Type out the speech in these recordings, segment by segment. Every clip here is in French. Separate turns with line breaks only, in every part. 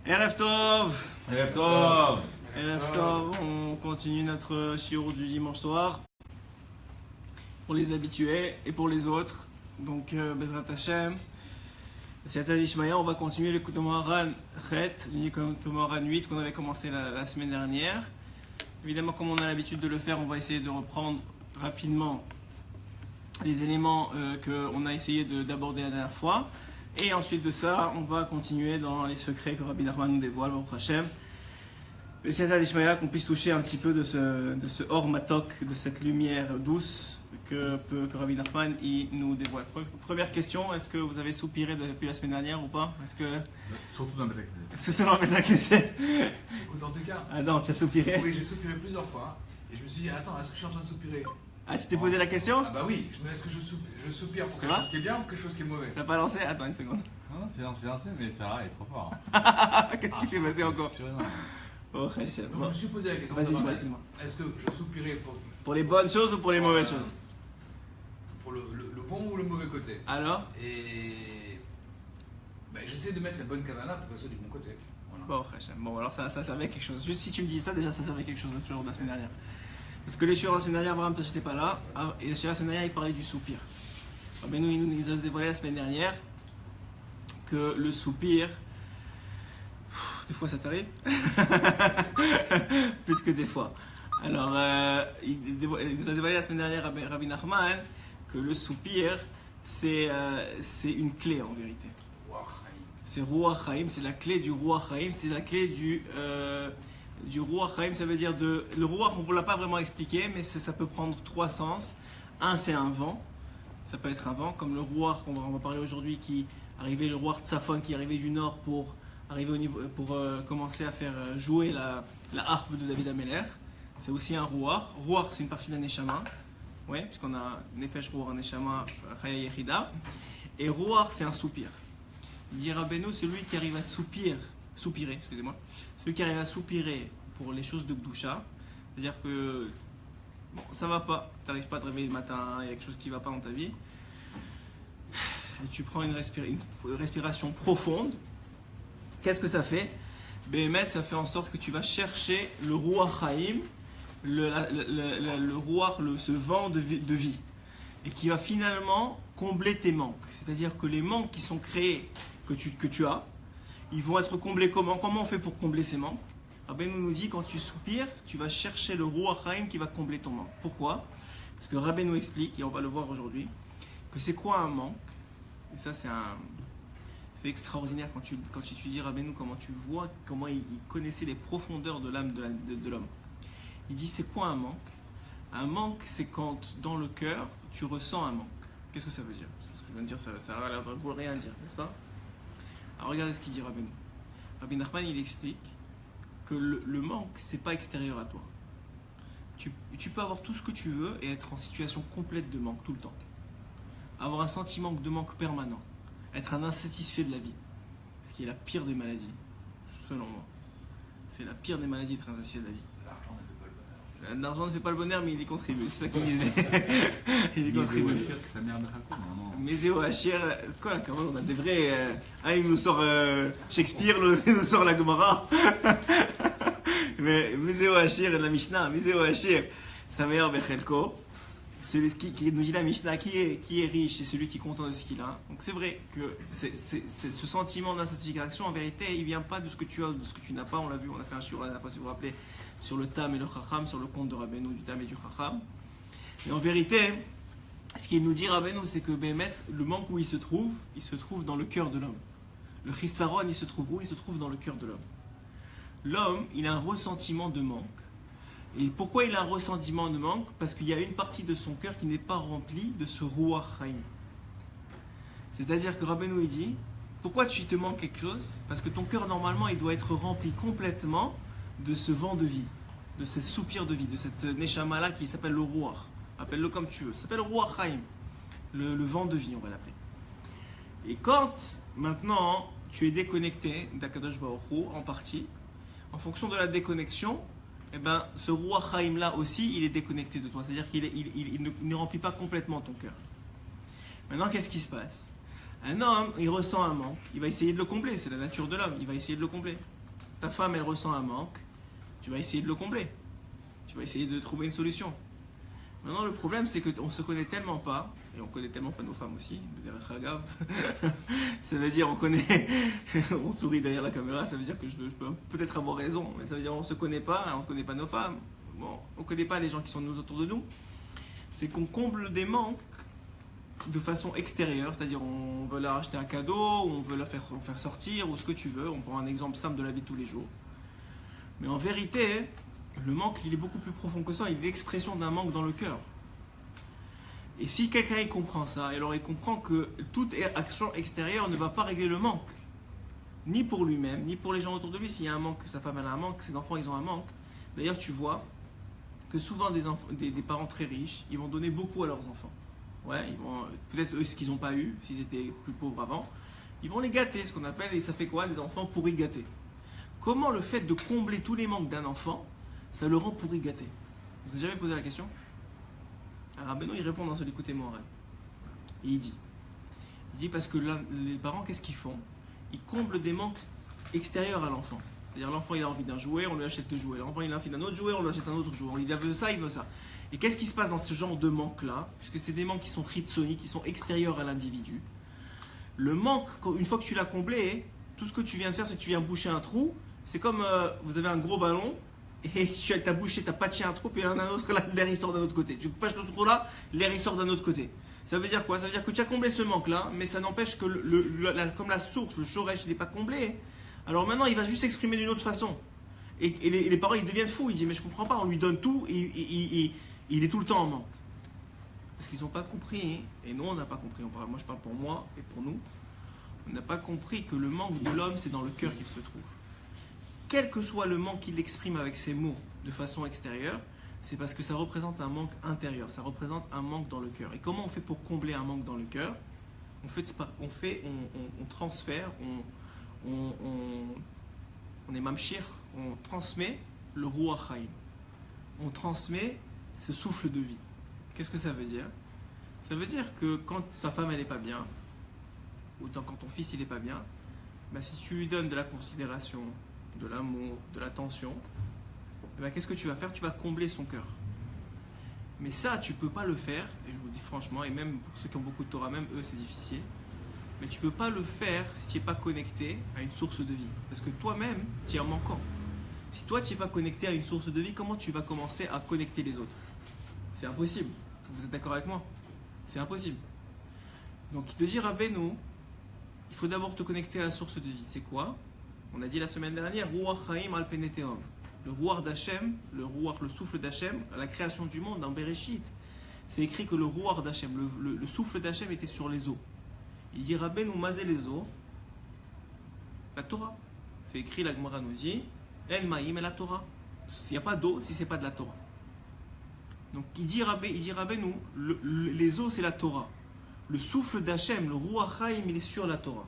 Erev Tov.
Erev Tov.
Erev Tov. On continue notre shiur du dimanche soir pour les habitués et pour les autres. Donc, Bezrat Hashem, Siyata d'Ishmaïa, on va continuer le Kutomaran Chet, le Kutomaran 8 qu'on avait commencé la semaine dernière. Évidemment, comme on a l'habitude de le faire, on va essayer de reprendre rapidement les éléments qu'on a essayé d'aborder la dernière fois. Et ensuite de ça, on va continuer dans les secrets que Rabbi Nachman nous dévoile, Baruch Hashem. Mais c'est à l'Ishmaïa qu'on puisse toucher un petit peu de ce Or Matok, de cette lumière douce que Rabbi Nachman nous dévoile. Première question, est-ce que vous avez soupiré depuis la semaine dernière ou pas?
Surtout dans le Beth
C'est seulement dans le Knesset.
Écoute, en tout cas.
Ah non, tu as soupiré?
Oui, j'ai soupiré plusieurs fois. Et je me suis dit, attends, est-ce que je suis en train de soupirer?
Ah, tu t'es posé la question?
Ah bah oui, mais est-ce que je soupire pour quelque chose qui est bien ou quelque chose qui est mauvais?
Tu n'as pas lancé? Attends une seconde.
Non, c'est lancé, mais Sarah est trop fort.
Qu'est-ce qui s'est passé encore? Oh,
Donc je me suis posé la question.
Vas-y, excuse-moi.
Est-ce que je soupirais
pour les bonnes choses ou pour les mauvaises choses?
Pour le bon ou le mauvais côté.
Alors?
Et ben, j'essaie de mettre la bonne kavana pour que ce soit du bon côté. Voilà.
Bon, alors ça servait quelque chose. Juste si tu me dis ça, déjà ça servait quelque chose le jour de la semaine dernière. Parce que les shiur de la semaine dernière, Abraham, toi j'étais pas là. Et les shiur de la semaine dernière, il parlait du soupir. Mais nous, il nous a dévoilé la semaine dernière que le soupir, des fois ça t'arrive, plus que des fois. Alors, il nous a dévoilé la semaine dernière, Rabbi Nachman, que le soupir, c'est une clé en vérité. C'est Ruach Haim, c'est la clé du Ruach Haim, c'est la clé du Ruach Haim, ça veut dire le Ruach, on ne vous l'a pas vraiment expliqué, mais ça peut prendre trois sens. Un, c'est un vent, ça peut être un vent, comme le Ruach, on va parler aujourd'hui, le Ruach Tzafon, qui est arrivé du nord pour commencer à faire jouer la harpe de David Ameler. C'est aussi un Ruach. Ruach, c'est une partie d'un Neshama, ouais, puisqu'on a Nefesh, Ruach, Neshama, Chaya Yechida. Et Ruach, c'est un soupir. Il dit Rabbeinu, celui qui arrive à soupirer, celui qui arrive à soupirer pour les choses de Gdusha, c'est-à-dire que bon, ça va pas, tu n'arrives pas à te réveiller le matin, il y a quelque chose qui ne va pas dans ta vie, et tu prends une respiration profonde, qu'est-ce que ça fait? Béhémet, ça fait en sorte que tu vas chercher le Ruach Haim, le Ruach, ce vent de vie, et qui va finalement combler tes manques. C'est-à-dire que les manques qui sont créés, que tu as, ils vont être comblés comment? Comment on fait pour combler ces manques? Rabbeinu nous dit, quand tu soupires, tu vas chercher le Ruach Haim qui va combler ton manque. Pourquoi? Parce que Rabbeinu explique, et on va le voir aujourd'hui, que c'est quoi un manque? Et ça, c'est extraordinaire quand tu étudies Rabbeinu, comment tu vois, comment il connaissait les profondeurs de l'âme de l'homme. Il dit, c'est quoi un manque? Un manque, c'est quand dans le cœur, tu ressens un manque. Qu'est-ce que ça veut dire? C'est ce que je viens de dire, ça a l'air de vouloir rien dire, n'est-ce pas? Alors regardez ce qu'il dit Rabbeinu. Rabbi Nachman, il explique que le manque, c'est pas extérieur à toi. Tu peux avoir tout ce que tu veux et être en situation complète de manque tout le temps. Avoir un sentiment de manque permanent. Être un insatisfait de la vie. Ce qui est la pire des maladies, selon moi. C'est la pire des maladies d'être insatisfait de la vie. L'argent ne fait pas le bonheur, mais il y contribue. C'est ça qu'il disait. Il y contribue. Mais Zéo Hachir, quoi, quand même, on a des vrais. Il nous sort Shakespeare, l'autre il nous sort la Gemara. Mais Zéo Hachir et la Mishnah, Zéo Hachir, c'est un meilleur Bechelko. Celui qui nous dit la Mishnah, qui est riche, c'est celui qui est content de ce qu'il a. Donc c'est vrai que ce sentiment d'insatisfaction, en vérité, il ne vient pas de ce que tu as ou de ce que tu n'as pas. On l'a vu, on a fait un shiur la dernière fois, si vous vous rappelez, sur le Tam et le Chacham, sur le conte de Rabbeinu, du Tam et du Chacham. Et en vérité, ce qu'il nous dit Rabbeinu, c'est que Béhémet, le manque où il se trouve dans le cœur de l'homme. Le Chisaron, il se trouve où? Il se trouve dans le cœur de l'homme. L'homme, il a un ressentiment de manque. Et pourquoi il a un ressentiment de manque? Parce qu'il y a une partie de son cœur qui n'est pas remplie de ce Ruach Haim. C'est-à-dire que Rabbeinu, il dit, pourquoi tu te manques quelque chose? Parce que ton cœur, normalement, il doit être rempli complètement de ce vent de vie, de ce soupir de vie, de cette Neshama-là qui s'appelle le Ruach. Appelle-le comme tu veux. Ça s'appelle Ruach Haim, le vent de vie, on va l'appeler. Et quand, maintenant, tu es déconnecté d'Akadosh Baruch Hu, en partie, en fonction de la déconnexion, eh ben, ce Ruach Haim là aussi, il est déconnecté de toi. C'est-à-dire qu'il ne remplit pas complètement ton cœur. Maintenant, qu'est-ce qui se passe? Un homme, il ressent un manque, il va essayer de le combler, c'est la nature de l'homme, il va essayer de le combler. ta femme elle ressent un manque, tu vas essayer de le combler. Tu vas essayer de trouver une solution. Maintenant le problème c'est qu'on ne se connaît tellement pas, et on connaît tellement pas nos femmes aussi, ça veut dire on connaît, on sourit derrière la caméra, ça veut dire que je peux peut-être avoir raison, mais ça veut dire on ne se connaît pas, on ne connaît pas nos femmes, bon, on ne connaît pas les gens qui sont autour de nous, c'est qu'on comble des manques de façon extérieure, c'est-à-dire on veut leur acheter un cadeau, on veut leur faire sortir, ou ce que tu veux, on prend un exemple simple de la vie de tous les jours. Mais en vérité, le manque il est beaucoup plus profond que ça, il est l'expression d'un manque dans le cœur. Et si quelqu'un il comprend ça, alors il comprend que toute action extérieure ne va pas régler le manque, ni pour lui-même, ni pour les gens autour de lui. S'il y a un manque, sa femme elle a un manque, ses enfants ils ont un manque. D'ailleurs tu vois que souvent des parents très riches, ils vont donner beaucoup à leurs enfants. Ouais, ils vont peut-être eux ce qu'ils n'ont pas eu, s'ils étaient plus pauvres avant, ils vont les gâter, ce qu'on appelle, et ça fait quoi des enfants pourris gâtés. Comment le fait de combler tous les manques d'un enfant, ça le rend pourri gâté? Vous avez jamais posé la question? Alors Rabbeinu il répond dans ce écoutez moi. Et il dit parce que les parents qu'est-ce qu'ils font? Ils comblent des manques extérieurs à l'enfant. C'est-à-dire l'enfant il a envie d'un jouet, on lui achète le jouet. L'enfant il a envie d'un autre jouet, on lui achète un autre jouet. Il veut ça, il veut ça. Et qu'est-ce qui se passe dans ce genre de manque-là? Puisque c'est des manques qui sont ritsoni, qui sont extérieurs à l'individu. Le manque, une fois que tu l'as comblé, tout ce que tu viens de faire, c'est que tu viens boucher un trou. C'est comme vous avez un gros ballon, et tu as bouché, tu as patché un trou, puis il y en a un autre, l'air il sort d'un autre côté. Tu patches le trou là, l'air il sort d'un autre côté. Ça veut dire quoi? Ça veut dire que tu as comblé ce manque-là, mais ça n'empêche que comme la source, le shoresh, il n'est pas comblé. Alors maintenant, il va juste s'exprimer d'une autre façon. Et les parents, ils deviennent fous. Ils disent, mais je comprends pas, on lui donne tout, et il est tout le temps en manque. Parce qu'ils n'ont pas compris, et nous, on n'a pas compris. Moi, je parle pour moi et pour nous. On n'a pas compris que le manque de l'homme, c'est dans le cœur qu'il se trouve. Quel que soit le manque qu'il exprime avec ses mots de façon extérieure, c'est parce que ça représente un manque intérieur, ça représente un manque dans le cœur. Et comment on fait pour combler un manque dans le cœur? On transfère, on est mamshir, on transmet le ruach haïm. On transmet ce souffle de vie. Qu'est-ce que ça veut dire? Ça veut dire que quand ta femme elle n'est pas bien, ou quand ton fils il n'est pas bien, ben, si tu lui donnes de la considération, de l'amour, de l'attention, eh ben, qu'est-ce que tu vas faire? Tu vas combler son cœur. Mais ça, tu ne peux pas le faire, et je vous le dis franchement, et même pour ceux qui ont beaucoup de Torah, même eux, c'est difficile, mais tu ne peux pas le faire si tu n'es pas connecté à une source de vie. Parce que toi-même, tu es en manquant. Si toi, tu n'es pas connecté à une source de vie, comment tu vas commencer à connecter les autres? C'est impossible. Vous êtes d'accord avec moi? C'est impossible. Donc, il te dit, Rabbeinu, il faut d'abord te connecter à la source de vie. C'est quoi? On a dit la semaine dernière, Ruach Chaim al Peneteom. Le Ruach d'Hachem, le souffle d'Hachem, à la création du monde, dans Bereshit. C'est écrit que le Ruach d'Hachem, le souffle d'Hachem était sur les eaux. Il dit Rabbeinu mazé les eaux, la Torah. C'est écrit, la Gemara nous dit, En Maïm et la Torah. S'il n'y a pas d'eau, si ce n'est pas de la Torah. Donc il dit Rabbeinu, les eaux c'est la Torah. Le souffle d'Hachem, le Ruach Chaim, il est sur la Torah.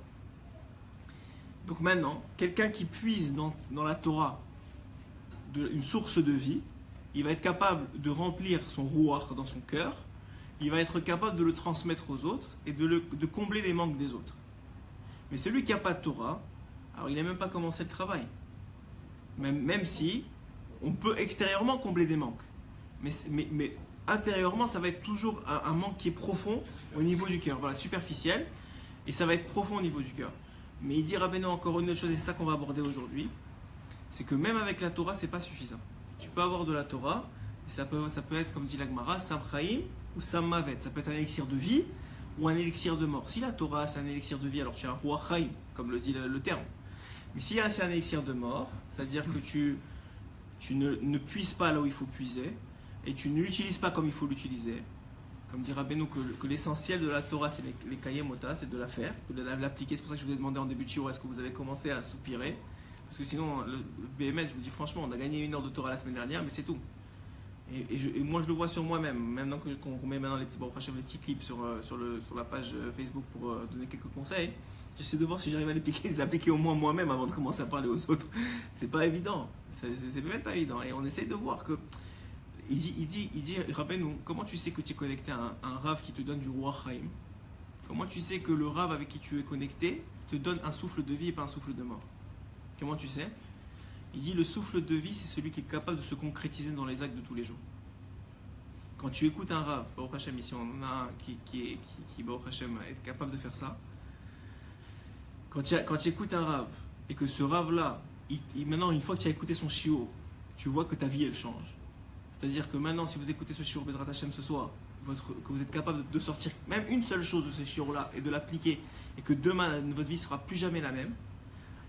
Donc maintenant, quelqu'un qui puise dans la Torah une source de vie, il va être capable de remplir son Ruach dans son cœur, il va être capable de le transmettre aux autres et de combler les manques des autres. Mais celui qui n'a pas de Torah, alors il n'a même pas commencé le travail. Même si on peut extérieurement combler des manques. Mais intérieurement, ça va être toujours un manque qui est profond au niveau du cœur. Voilà, superficiel, et ça va être profond au niveau du cœur. Mais il dit Rabbeinu encore une autre chose, et c'est ça qu'on va aborder aujourd'hui, c'est que même avec la Torah, c'est pas suffisant. Tu peux avoir de la Torah, et ça peut être, comme dit la Gemara, Sam Chaim ou Sam Mavet. Ça peut être un élixir de vie ou un élixir de mort. Si la Torah, c'est un élixir de vie, alors tu as un Ruach Chaim, comme le dit le terme. Mais si c'est un élixir de mort, c'est-à-dire que tu ne puises pas là où il faut puiser, et tu ne l'utilises pas comme il faut l'utiliser, comme dit Rabbeinu, que l'essentiel de la Torah, c'est les kayemota, c'est de la faire, de l'appliquer. C'est pour ça que je vous ai demandé en début de shiur, est-ce que vous avez commencé à soupirer? Parce que sinon, le BMS, je vous dis franchement, on a gagné 1 heure de Torah la semaine dernière, mais c'est tout. Et moi, je le vois sur moi-même. Maintenant qu'on met maintenant les petits clips sur la page Facebook pour donner quelques conseils, j'essaie de voir si j'arrive à les appliquer au moins moi-même avant de commencer à parler aux autres. C'est pas évident. C'est même pas évident. Et on essaie de voir que. Il dit, Rabbeinu, comment tu sais que tu es connecté à un Rav qui te donne du Ruach Chaim? Comment tu sais que le Rav avec qui tu es connecté te donne un souffle de vie et pas un souffle de mort? Comment tu sais? Il dit le souffle de vie, c'est celui qui est capable de se concrétiser dans les actes de tous les jours. Quand tu écoutes un Rav, Baruch Hashem, ici on en a un qui Baruch Hashem, est capable de faire ça. Quand tu écoutes un Rav, et que ce Rav-là, maintenant, une fois que tu as écouté son shiur, tu vois que ta vie, elle change. C'est-à-dire que maintenant, si vous écoutez ce shiur Bezrat Hashem ce soir, que vous êtes capable de sortir même une seule chose de ce shiur-là et de l'appliquer, et que demain, votre vie ne sera plus jamais la même,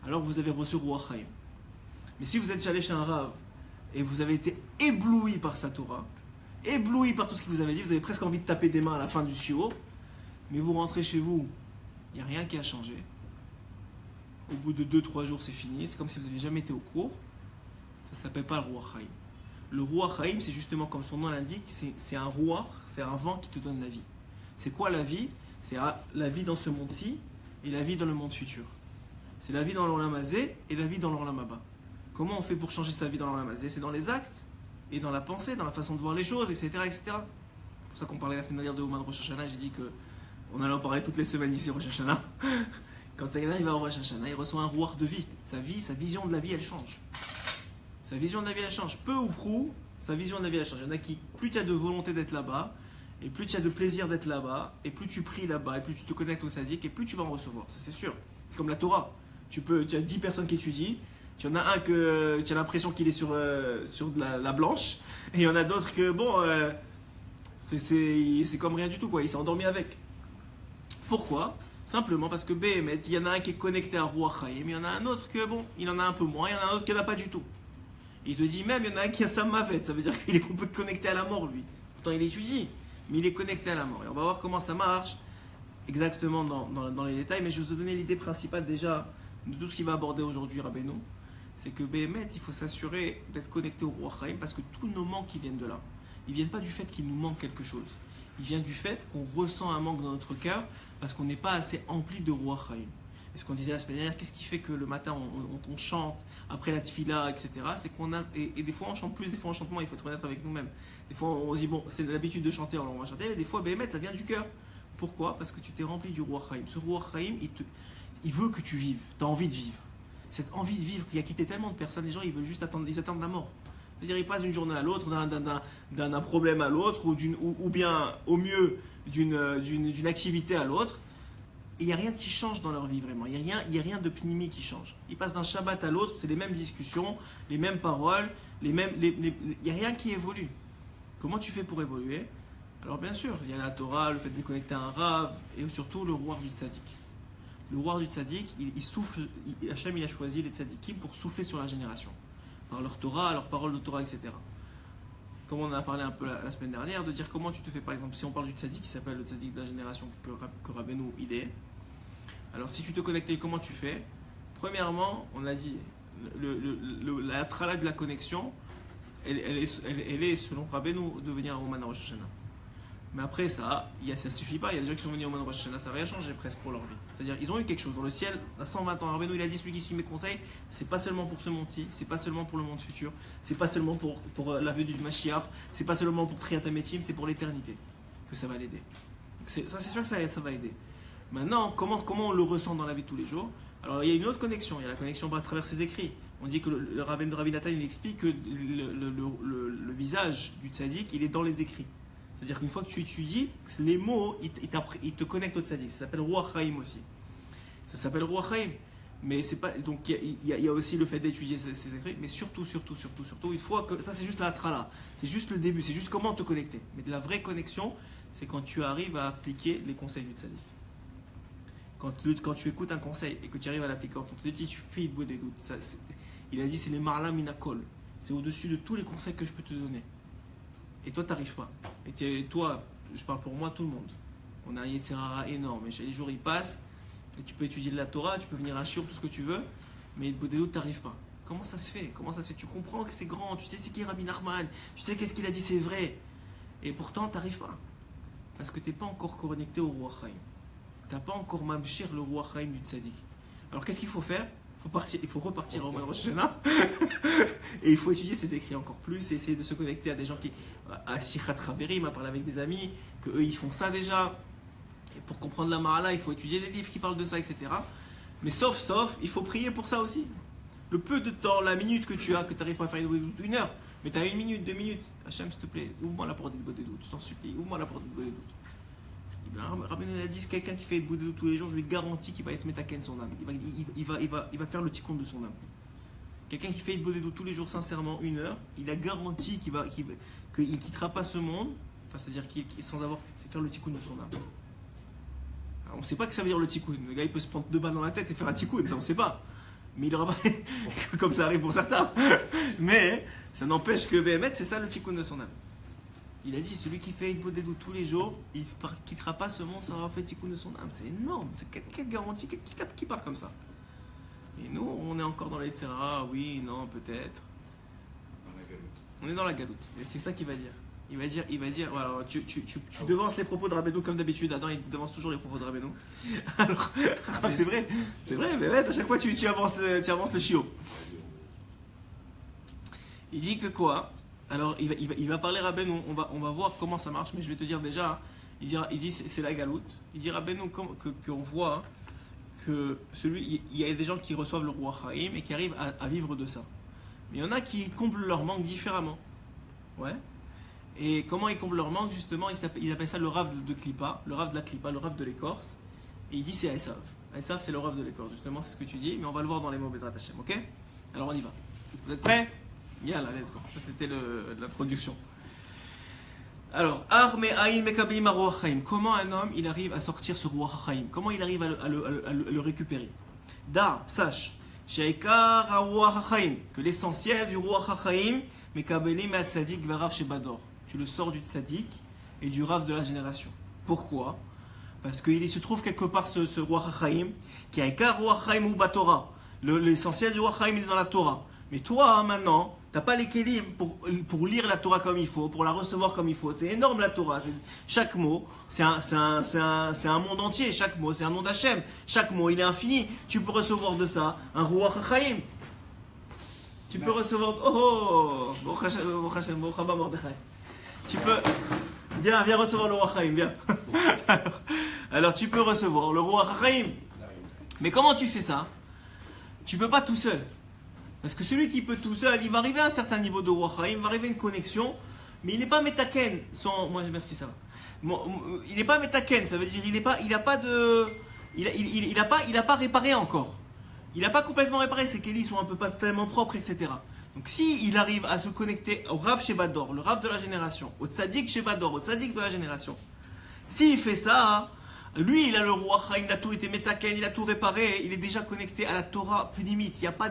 alors vous avez reçu Ruach Haim. Mais si vous êtes allé chez un Rav, et vous avez été ébloui par sa Torah, ébloui par tout ce qu'il vous avait dit, vous avez presque envie de taper des mains à la fin du shiur, mais vous rentrez chez vous, il n'y a rien qui a changé. Au bout de 2-3 jours, c'est fini. C'est comme si vous n'aviez jamais été au cours. Ça ne s'appelle pas le Ruach Haim. Le Ruach Haim, c'est justement comme son nom l'indique, c'est un Ruach, c'est un vent qui te donne la vie. C'est quoi la vie? C'est la vie dans ce monde-ci et la vie dans le monde futur. C'est la vie dans l'Olam Hazé et la vie dans l'Olam Haba. Comment on fait pour changer sa vie dans l'Olam Hazé? C'est dans les actes et dans la pensée, dans la façon de voir les choses, etc. etc. C'est pour ça qu'on parlait la semaine dernière de Ouman Rosh Hashanah. J'ai dit qu'on allait en parler toutes les semaines ici, Rosh Hashanah. Quand quelqu'un va au Rosh Hashanah, il reçoit un Ruach de vie. Sa vision de la vie, elle change. Sa vision de la vie, elle change. Peu ou prou, sa vision de la vie, elle change. Il y en a qui, plus tu as de volonté d'être là-bas, et plus tu as de plaisir d'être là-bas, et plus tu pries là-bas, et plus tu te connectes au Sadiq, et plus tu vas en recevoir. Ça, c'est sûr. C'est comme la Torah. Tu as 10 personnes qui étudient, tu en as un que tu as l'impression qu'il est sur de la blanche, et il y en a d'autres que, c'est comme rien du tout, quoi. Il s'est endormi avec. Pourquoi? Simplement parce que Béhémet, il y en a un qui est connecté à Ruach Haim, il y en a un autre que, il en a un peu moins, il y en a un autre qui n'en a pas du tout. Et il te dit même, il y en a un qui a Sammavet, ça veut dire qu'il est connecté à la mort, lui. Pourtant, il étudie, mais il est connecté à la mort. Et on va voir comment ça marche exactement dans les détails, mais je vais vous donner l'idée principale déjà de tout ce qu'il va aborder aujourd'hui, Rabbeinu. C'est que Béhémet, il faut s'assurer d'être connecté au Ruach Haim parce que tous nos manques, ils viennent de là. Ils ne viennent pas du fait qu'il nous manque quelque chose. Il vient du fait qu'on ressent un manque dans notre cœur parce qu'on n'est pas assez empli de Ruach Haim. Et ce qu'on disait la semaine dernière, qu'est-ce qui fait que le matin on chante, après la tefila, etc. C'est qu'on a, et des fois on chante plus, des fois on chante moins, il faut être honnête avec nous-mêmes. Des fois on se dit, c'est l'habitude de chanter, alors on va chanter, mais des fois, Béhémet, ça vient du cœur. Pourquoi? Parce que tu t'es rempli du Ruach Haim. Ce Ruach Haim, il veut que tu vives, tu as envie de vivre. Cette envie de vivre qui a quitté tellement de personnes, les gens ils veulent juste attendre la mort. C'est-à-dire ils passent d'une journée à l'autre, d'un problème à l'autre, ou bien au mieux d'une activité à l'autre. Et il n'y a rien qui change dans leur vie vraiment. Il n'y a rien de pnimi qui change. Ils passent d'un Shabbat à l'autre, c'est les mêmes discussions, les mêmes paroles, il n'y a rien qui évolue. Comment tu fais pour évoluer? Alors bien sûr, il y a la Torah, le fait de connecter à un Rav, et surtout le Ruach du Tzadik. Le Ruach du Tzadik, il souffle, Hachem il a choisi les Tzadikim pour souffler sur la génération. Par leur Torah, leurs paroles de Torah, etc. Comme on en a parlé un peu la semaine dernière, de dire comment tu te fais, par exemple, si on parle du Tzadik qui s'appelle le Tzadik de la génération que Rabbeinu il est. Alors si tu te connectes, comment tu fais? Premièrement, on a dit, la trala de la connexion, elle est selon Rabbeinu de venir à Ouman Rosh Hashanah. Mais après ça ne suffit pas, il y a des gens qui sont venus au Ouman Rosh Hashanah, ça n'a rien changé presque pour leur vie. C'est-à-dire ils ont eu quelque chose dans le ciel, à 120 ans, Rabbeinu il a dit, celui qui suit mes conseils, c'est pas seulement pour ce monde-ci, c'est pas seulement pour le monde futur, c'est pas seulement pour la venue du Mashiach, c'est pas seulement pour Triyat HaMetim, c'est pour l'éternité que ça va l'aider. C'est sûr que ça va aider. Maintenant, comment on le ressent dans la vie de tous les jours? Alors il y a une autre connexion, il y a la connexion à travers ses écrits. On dit que le Rabbi Nathan il explique que le visage du tzaddik il est dans les écrits. C'est-à-dire qu'une fois que tu étudies, les mots ils te connectent au tzaddik. Ça s'appelle Ruach Haim aussi. Ça s'appelle Ruach Haim. Mais c'est pas, donc il y a aussi le fait d'étudier ces écrits, mais surtout, une fois que ça c'est juste la trala, c'est juste le début, c'est juste comment te connecter. Mais de la vraie connexion, c'est quand tu arrives à appliquer les conseils du tzaddik. Quand tu écoutes un conseil et que tu arrives à l'appliquer, quand on te dit tu fais beau des doutes, il a dit c'est les marla minakol, c'est au-dessus de tous les conseils que je peux te donner. Et toi tu n'arrives pas. Et toi, je parle pour moi, tout le monde. On a un Yetzirara énorme, et les jours ils passent, et tu peux étudier de la Torah, tu peux venir à Shiur, tout ce que tu veux, mais des doutes tu n'arrives pas. Comment ça se fait? Tu comprends que c'est grand, tu sais c'est qui Rabbi Nachman, tu sais qu'est-ce qu'il a dit, c'est vrai. Et pourtant tu n'arrives pas. Parce que tu n'es pas encore connecté au Ruach Haim. Tu n'as pas encore mamshir le Ruach Haim du tzaddik. Alors qu'est-ce qu'il faut faire? Il faut repartir au Ouman Rosh Hashanah et il faut étudier ses écrits encore plus et essayer de se connecter à des gens à Sichat Chaverim, à parler avec des amis, qu'eux ils font ça déjà. Et pour comprendre la Mahala, il faut étudier des livres qui parlent de ça, etc. Mais sauf, il faut prier pour ça aussi. le peu de temps, la minute que tu as, que tu arrives pas à faire une heure, mais tu as 1 minute, 2 minutes, Hachem, s'il te plaît, ouvre-moi la porte des doutes, je t'en supplie, ouvre-moi la porte des doutes. Rabbeinu a dit, quelqu'un qui fait des doutes tous les jours, je lui garantis qu'il va être métaken son âme. Il va faire le tikkun de son âme. Quelqu'un qui fait des doutes tous les jours, sincèrement, 1 heure, il a garanti qu'il ne quittera pas ce monde, enfin, c'est-à-dire sans avoir faire le tikkun de son âme. Alors, on ne sait pas que ça veut dire le tikkun. Le gars, il peut se prendre 2 balles dans la tête et faire un tikkun, ça on ne sait pas. Mais il aura pas, comme ça arrive pour certains. Mais ça n'empêche que Béhémet, c'est ça le tikkun de son âme. Il a dit, celui qui fait Hitbod Dedou tous les jours, il ne quittera pas ce monde sans avoir fait tikkun de son âme. C'est énorme. C'est quelle garantie qui parle comme ça? Et nous, on est encore dans les Sera, oui, non, peut-être. On est dans la galoute. Et c'est ça qu'il va dire. Il va dire, voilà, tu devances les propos de Rabbeinu comme d'habitude. Adam, il devance toujours les propos de Rabbeinu. Alors, c'est vrai, mais ouais, à chaque fois, tu avances le chiot. Il dit que quoi? Alors, il va parler Rabbeinu. On va voir comment ça marche, mais je vais te dire déjà. Il dit c'est la galoute. Il dit Rabbeinu qu'on voit que il y a des gens qui reçoivent le roi Chaim et qui arrivent à vivre de ça. Mais il y en a qui comblent leur manque différemment. Ouais. Et comment ils comblent leur manque, justement, ils appellent ça le rav de Klippa, le rav de la Klippa, le rav de l'écorce. Et il dit c'est Esav. Esav, c'est le rav de l'écorce. Justement, c'est ce que tu dis, mais on va le voir dans les mots Bezrat Hashem, ok? Alors on y va. Vous êtes prêts? Yalla, let's go. Ça, c'était l'introduction. Alors, comment un homme il arrive à sortir ce roi Chaim? Comment il arrive à le récupérer? Da, sache, que l'essentiel du roi Chaim, tu le sors du tzaddik et du rav de la génération. Pourquoi? Parce qu'il se trouve quelque part ce roi Chaim, qui a un roi Chaim ou Batora. L'essentiel du roi Chaim il est dans la Torah. Mais toi, maintenant, tu n'as pas les kélim pour lire la Torah comme il faut, pour la recevoir comme il faut. C'est énorme la Torah. Chaque mot, c'est un monde entier. Chaque mot, c'est un nom d'Hachem. Chaque mot, il est infini. Tu peux recevoir de ça un roi Chaim. Tu peux recevoir. Oh, tu peux. Viens recevoir le roi Chaim, viens. Alors, tu peux recevoir le roi Chaim. Mais comment tu fais ça? Tu peux pas tout seul. Parce que celui qui peut tout seul, il va arriver à un certain niveau de roi Chaim, il va arriver à une connexion, mais il n'est pas métaken. Moi, merci, ça va. Il n'est pas métaken, ça veut dire il n'a pas réparé encore. Il n'a pas complètement réparé, ses kélis sont un peu pas tellement propres, etc. Donc s'il arrive à se connecter au Rav Shebador, le Rav de la génération, au Tzadik Shebador, au Tzadik de la génération, s'il fait ça, lui il a le roi Chaim, il a tout été métaken, il a tout réparé, il est déjà connecté à la Torah limite, il n'y a pas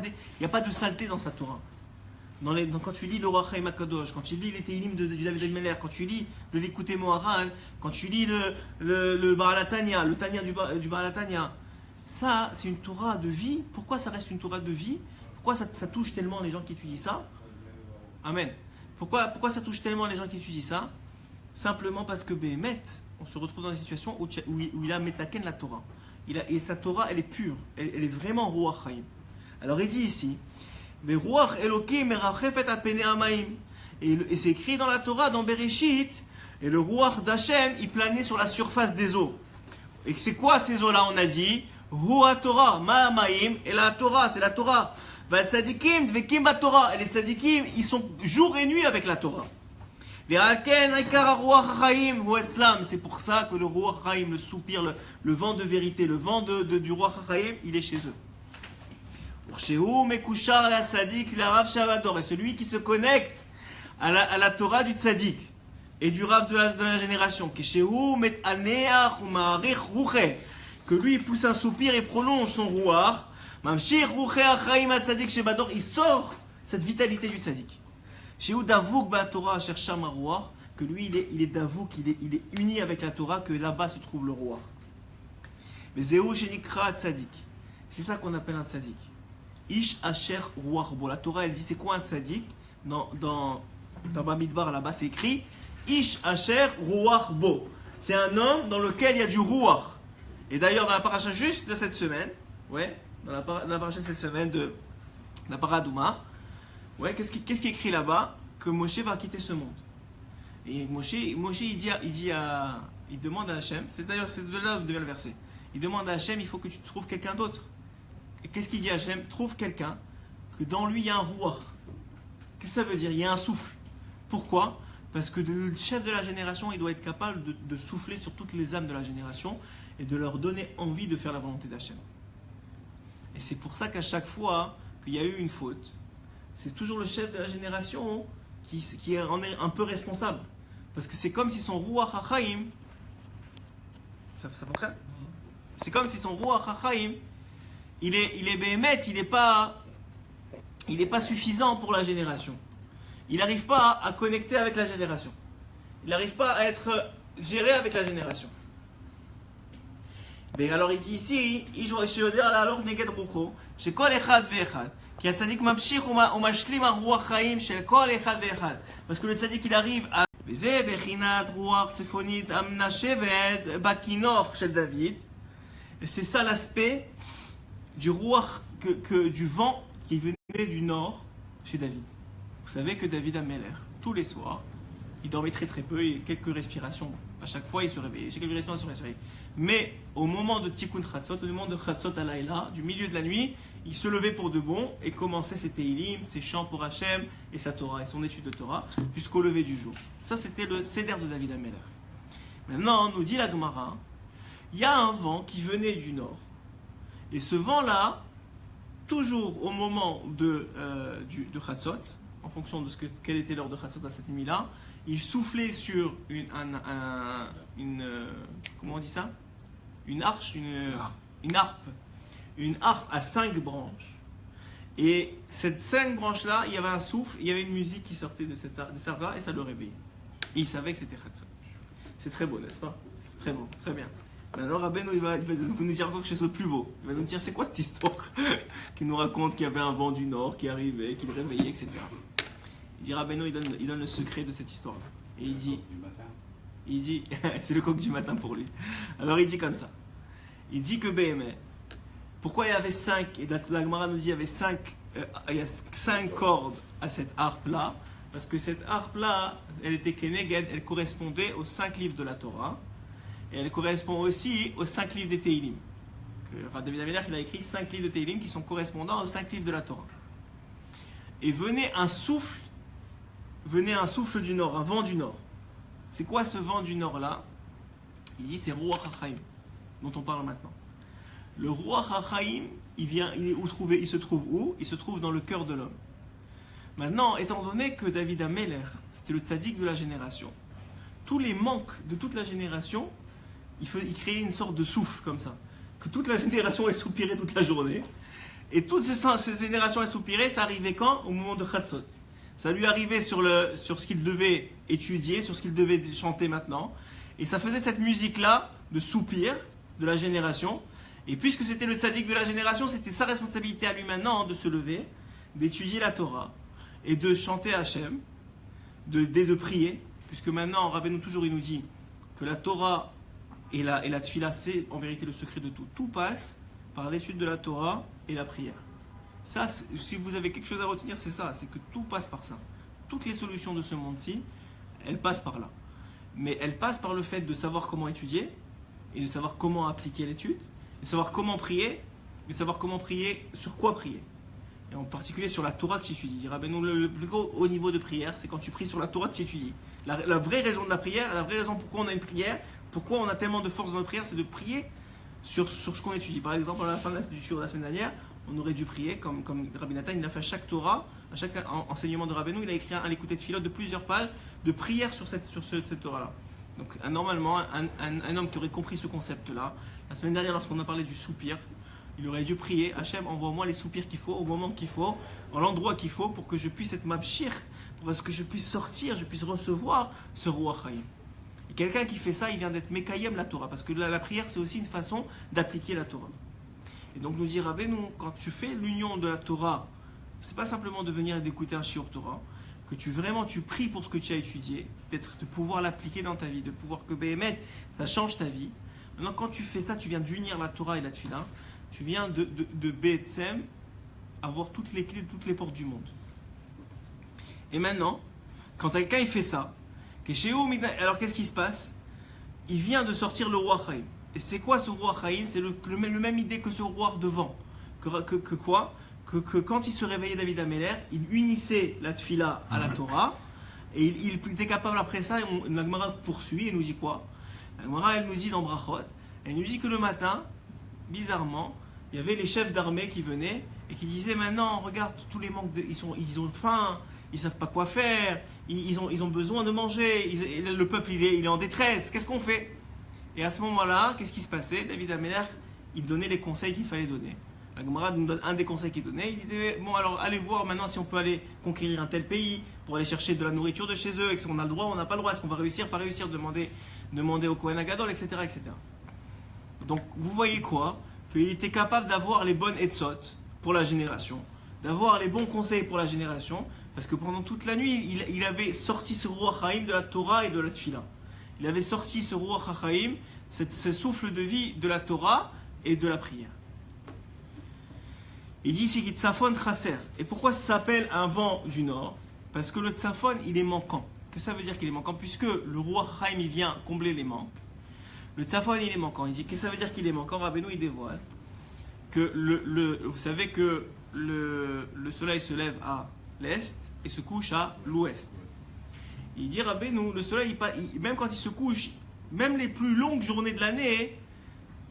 de saleté dans sa Torah. Quand tu lis le roi Chaim HaKadosh, quand tu lis les Teilim de David Ameler, quand tu lis le Likutei Moharan, quand tu lis le Baal HaTanya, le Tanya du Baal HaTanya, ça, c'est une Torah de vie. Pourquoi ça reste une Torah de vie? Pourquoi ça touche tellement les gens qui étudient ça? Amen. Pourquoi ça touche tellement les gens qui étudient ça? Simplement parce que Béhémet, on se retrouve dans une situation où il a métaken la Torah. Et sa Torah, elle est pure. Elle est vraiment Ruach Chaim. Alors il dit ici, Ruach Elokim merachefet al penei hamaim. Et c'est écrit dans la Torah, dans Bereshit, et le Ruach d'Hachem, il planait sur la surface des eaux. Et c'est quoi ces eaux-là? On a dit Ruach Torah, Ma'amaim, et la Torah, c'est la Torah. Va tzadikim, dvekim ba Torah. Et les tzadikim, ils sont jour et nuit avec la Torah. C'est pour ça que le roi Chaim, le soupir, le vent de vérité, le vent du roi Chaim, il est chez eux. Et celui qui se connecte à la Torah du tzaddik et du rav de la génération, que lui il pousse un soupir et prolonge son rouar, il sort cette vitalité du tzaddik. Que lui il est davouk, il est uni avec la Torah, que là-bas se trouve le roi. Mais c'est ça qu'on appelle un tzaddik. Ish asher ruach bo. La Torah elle dit c'est quoi un tzaddik? Dans Bamidbar là-bas c'est écrit Ish asher ruach bo. C'est un homme dans lequel il y a du ruach. Et d'ailleurs dans la paracha juste de cette semaine, dans la paracha de cette semaine de la paradouma, qu'est-ce qui est écrit là-bas? Que Moshe va quitter ce monde. Et Moshe il demande à Hachem, c'est de là où devient le verset. Il demande à Hachem, il faut que tu trouves quelqu'un d'autre. Et qu'est-ce qu'il dit à Hachem? Trouve quelqu'un que dans lui il y a un ruach. Qu'est-ce que ça veut dire? Il y a un souffle. Pourquoi? Parce que le chef de la génération, il doit être capable de souffler sur toutes les âmes de la génération et de leur donner envie de faire la volonté d'Hachem. Et c'est pour ça qu'à chaque fois qu'il y a eu une faute, c'est toujours le chef de la génération qui en est un peu responsable. Parce que c'est comme si son Ruach HaChaim, ça fonctionne? C'est comme si son Ruach HaChaim, il est béhémet, il n'est pas suffisant pour la génération. Il n'arrive pas à connecter avec la génération. Il n'arrive pas à être géré avec la génération. Mais alors il dit ici, alors neged rucho, shekol echad ve'echad, ki hatzadik mamshich umashlim haruach chaim shel kol echad ve'echad. Parce que le tzaddik il arrive à וזה בחינת רוח צפונית המנשבת בכינור של David. Et c'est ça l'aspect du ruach, du vent qui venait du nord chez David. Vous savez que David Ameler, tous les soirs, il dormait très très peu et quelques respirations. À chaque fois, il se réveillait. Quelques respirations, il se réveillait. Mais au moment de Tikkun Chatzot, au moment de Chatzot Alayla, du milieu de la nuit, il se levait pour de bon et commençait ses Teilim, ses chants pour Hachem et sa Torah et son étude de Torah jusqu'au lever du jour. Ça, c'était le Seder de David Ameler. Maintenant, nous dit la Gemara, il y a un vent qui venait du nord. Et ce vent-là, toujours au moment de Chatzot, en fonction de quelle était l'heure de Chatzot à cette nuit-là, il soufflait sur une comment on dit ça? Une arche, une harpe à 5 branches. Et ces 5 branches-là, il y avait un souffle, il y avait une musique qui sortait de cette harpe-là et ça le réveillait. Et il savait que c'était Chatzot. C'est très beau, n'est-ce pas? Très beau, très bien. Maintenant, Rabbeinu, il va nous dire encore quelque chose de plus beau. Il va nous dire, c'est quoi cette histoire qui nous raconte qu'il y avait un vent du nord qui arrivait, qui le réveillait, etc. Il dit, Rabbeinu, il donne le secret de cette histoire. Et il dit, c'est le coq du matin pour lui. Alors il dit comme ça. Il dit que Béhémet, pourquoi il y avait 5, et la Gemara nous dit il y a 5 cordes à cette harpe-là, parce que cette harpe-là, elle était Keneged, elle correspondait aux 5 livres de la Torah, et elle correspond aussi aux 5 livres des Teilim. David Ameler, il a écrit 5 livres de Teilim qui sont correspondants aux 5 livres de la Torah. Et venait un souffle du nord, un vent du nord. C'est quoi ce vent du nord-là? Il dit c'est Ruach HaChaim, dont on parle maintenant. Le Ruach HaChaim, il se trouve où? Il se trouve dans le cœur de l'homme. Maintenant, étant donné que David Ameler, c'était le tzaddik de la génération, tous les manques de toute la génération, il créait une sorte de souffle comme ça, que toute la génération ait soupiré toute la journée. Et toutes ces générations ait soupiré, ça arrivait quand? Au moment de Chatzot. Ça lui arrivait sur ce qu'il devait étudier, sur ce qu'il devait chanter maintenant. Et ça faisait cette musique-là de soupir de la génération. Et puisque c'était le tzaddik de la génération, c'était sa responsabilité à lui maintenant de se lever, d'étudier la Torah et de chanter Hachem, de prier. Puisque maintenant, Rabbeinu toujours il nous dit que la Torah et la Tfila, c'est en vérité le secret de tout. Tout passe par l'étude de la Torah et la prière. Ça, si vous avez quelque chose à retenir, c'est ça, c'est que tout passe par ça. Toutes les solutions de ce monde-ci, elles passent par là. Mais elles passent par le fait de savoir comment étudier, et de savoir comment appliquer l'étude, de savoir comment prier, de savoir comment prier, sur quoi prier. Et en particulier sur la Torah que tu étudies. Rabbeinu, le plus haut niveau de prière, c'est quand tu pries sur la Torah que tu étudies. La vraie raison de la prière, la vraie raison pourquoi on a une prière, pourquoi on a tellement de force dans notre prière, c'est de prier sur ce qu'on étudie. Par exemple, à la fin du shiur de la semaine dernière, on aurait dû prier, comme Rabbi Nathan, il a fait à chaque Torah, à chaque enseignement de Rabbeinu, il a écrit un écouté de filote de plusieurs pages de prière sur cette Torah-là. Donc normalement, un homme qui aurait compris ce concept-là, la semaine dernière, lorsqu'on a parlé du soupir, il aurait dû prier, Hachem, envoie-moi les soupirs qu'il faut, au moment qu'il faut, à l'endroit qu'il faut, pour que je puisse être mabshir, pour que je puisse sortir, je puisse recevoir ce Ruach Chaim. Et quelqu'un qui fait ça, il vient d'être Mekayem la Torah, parce que la prière, c'est aussi une façon d'appliquer la Torah. Et donc nous dit Rabbeinu, quand tu fais l'union de la Torah, c'est pas simplement de venir et d'écouter un shiur Torah, que tu pries pour ce que tu as étudié, de pouvoir l'appliquer dans ta vie, de pouvoir que Béhémet, ça change ta vie. Maintenant, quand tu fais ça, tu viens d'unir la Torah et la Tfila, tu viens de B'Etzem avoir toutes les clés de toutes les portes du monde. Et maintenant, quand quelqu'un il fait ça, alors qu'est-ce qui se passe? Il vient de sortir le Ruach Chaim. Et c'est quoi ce Ruach Chaim? C'est le même idée que ce Ruach de vent. Que quoi? que quand il se réveillait David Améler, il unissait la tfila à la Torah, et il était capable après ça, et la Gemara poursuit et nous dit quoi? La Gemara, elle nous dit dans Brachot, elle nous dit que le matin, bizarrement, il y avait les chefs d'armée qui venaient et qui disaient maintenant, regarde, tous les manques, ils ont faim, ils ne savent pas quoi faire, ils ont besoin de manger, le peuple il est en détresse, qu'est-ce qu'on fait? Et à ce moment-là, qu'est-ce qui se passait? David Améler, il donnait les conseils qu'il fallait donner. La Gemara nous donne un des conseils qu'il donnait. Il disait, bon alors allez voir maintenant si on peut aller conquérir un tel pays pour aller chercher de la nourriture de chez eux, et qu'on a le droit ou on n'a pas le droit, est-ce qu'on va réussir, pas réussir, demander au Kohen Agadol, etc., etc. Donc vous voyez quoi? Qu'il était capable d'avoir les bonnes etzot pour la génération, d'avoir les bons conseils pour la génération, parce que pendant toute la nuit, il avait sorti ce Ruach Haïm de la Torah et de la Tfila. Il avait sorti ce Ruach Haïm, ce souffle de vie de la Torah et de la prière. Il dit c'est Tzafon Traser. Et pourquoi ça s'appelle un vent du nord? Parce que le Tzafon, il est manquant. Qu'est-ce que ça veut dire qu'il est manquant? Puisque le Ruach Haïm, il vient combler les manques. Le Tzafon, il est manquant. Il dit qu'est-ce que ça veut dire qu'il est manquant? Rabbeinu, il dévoile que vous savez que le soleil se lève à l'est et se couche à l'ouest. Il dit Rabbeinu, le soleil, même quand il se couche, même les plus longues journées de l'année,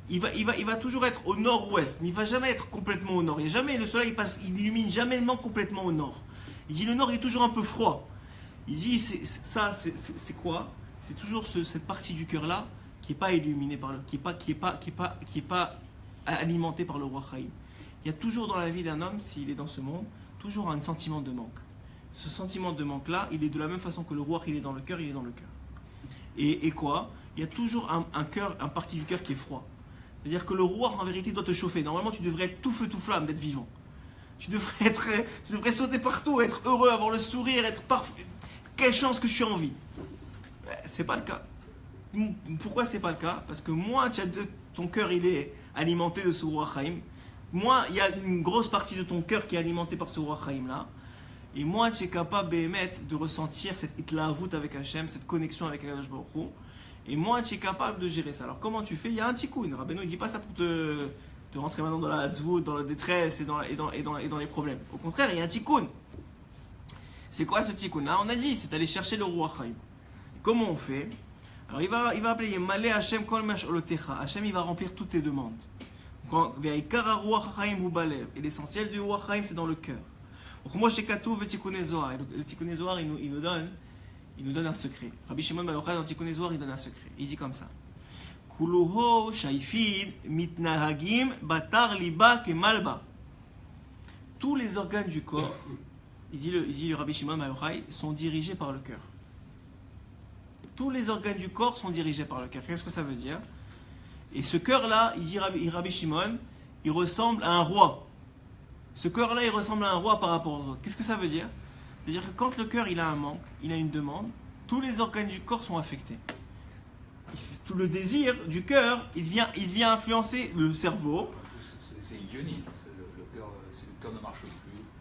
il va toujours être au nord-ouest, mais il ne va jamais être complètement au nord. Le soleil il illumine jamais complètement au nord. Il dit le nord est toujours un peu froid. Il dit c'est quoi? C'est toujours cette partie du cœur là qui n'est pas illuminée qui est pas alimentée par le Ruach Haïm. Il y a toujours dans la vie d'un homme, s'il est dans ce monde, toujours un sentiment de manque. Ce sentiment de manque là, il est de la même façon que le Ruach il est dans le cœur, il est dans le cœur. Et quoi? Il y a toujours un partie du cœur qui est froid. C'est-à-dire que le Ruach en vérité doit te chauffer. Normalement tu devrais être tout feu tout flamme d'être vivant. Tu devrais sauter partout, être heureux, avoir le sourire, être parfait. Quelle chance que je suis en vie. C'est pas le cas. Pourquoi c'est pas le cas? Parce que moins ton cœur il est alimenté de ce Ruach Haïm, moins il y a une grosse partie de ton cœur qui est alimentée par ce Ruach Haïm là, et moins tu es capable de ressentir cette itlaavout avec Hachem, cette connexion avec Akadosh Baruch Hu, et moins tu es capable de gérer ça. Alors comment tu fais? Il y a un tikkun. Rabbeinu ne dit pas ça pour te rentrer maintenant dans la hatzvout, dans la détresse et dans les problèmes. Au contraire, il y a un tikkun. C'est quoi ce tikkun là? On a dit, c'est d'aller chercher le Ruach Haïm. Comment on fait? Alors il va appeler Malé Hachem Kol Mash'olotecha. Hachem il va remplir toutes tes demandes. Et l'essentiel du Ruach Haïm c'est dans le cœur. Le Tikkun Zohar il nous donne un secret. Rabbi Shimon Bar Yochai dans Tikkun Zohar il donne un secret. Il dit comme ça. Kuluho shaifin mitnahagim batar liba kemalba. Tous les organes du corps, il dit le Rabbi Shimon Bar Yochai, sont dirigés par le cœur. Tous les organes du corps sont dirigés par le cœur. Qu'est-ce que ça veut dire? Et ce cœur-là, il dit Rabbi Shimon, il ressemble à un roi. Ce cœur-là, il ressemble à un roi par rapport aux autres. Qu'est-ce que ça veut dire? C'est-à-dire que quand le cœur il a un manque, il a une demande, tous les organes du corps sont affectés. Tout le désir du cœur, il vient influencer le cerveau.
C'est ionique, le cœur ne marche plus.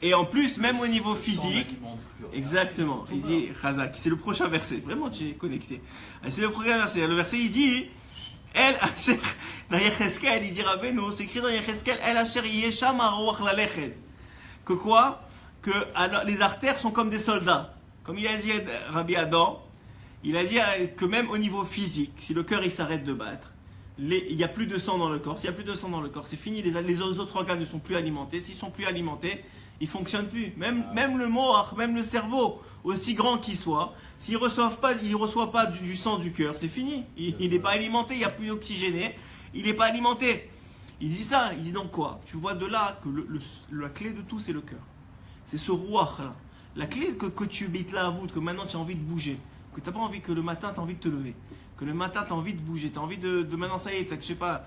Et en plus, même au niveau physique, exactement, il dit Chazak, c'est le prochain verset, vraiment tu es connecté. C'est le prochain verset. Le verset il dit El Asher, dans Yecheskel, il dit Rabbeinu, c'est écrit dans Yecheskel, El Asher Yesham HaRuach Lalechet. Que quoi? Que alors, les artères sont comme des soldats. Comme il a dit Rabbi Adam, il a dit que même au niveau physique, si le cœur il s'arrête de battre, il n'y a plus de sang dans le corps. S'il n'y a plus de sang dans le corps, c'est fini, les autres organes ne sont plus alimentés. S'ils ne sont plus alimentés, ils ne fonctionnent plus. Même le moach, même le cerveau, aussi grand qu'il soit, s'il ne reçoit pas du sang du cœur, c'est fini. Il n'est pas alimenté, il n'y a plus d'oxygéné, il n'est pas alimenté. Il dit ça, il dit donc quoi? Tu vois de là que la clé de tout, c'est le cœur. C'est ce ruach là. La clé que tu bites là à vous, que maintenant tu as envie de bouger, que tu n'as pas envie, que le matin tu as envie de te lever, que le matin tu as envie de bouger, tu as envie de maintenant ça y est, je sais pas,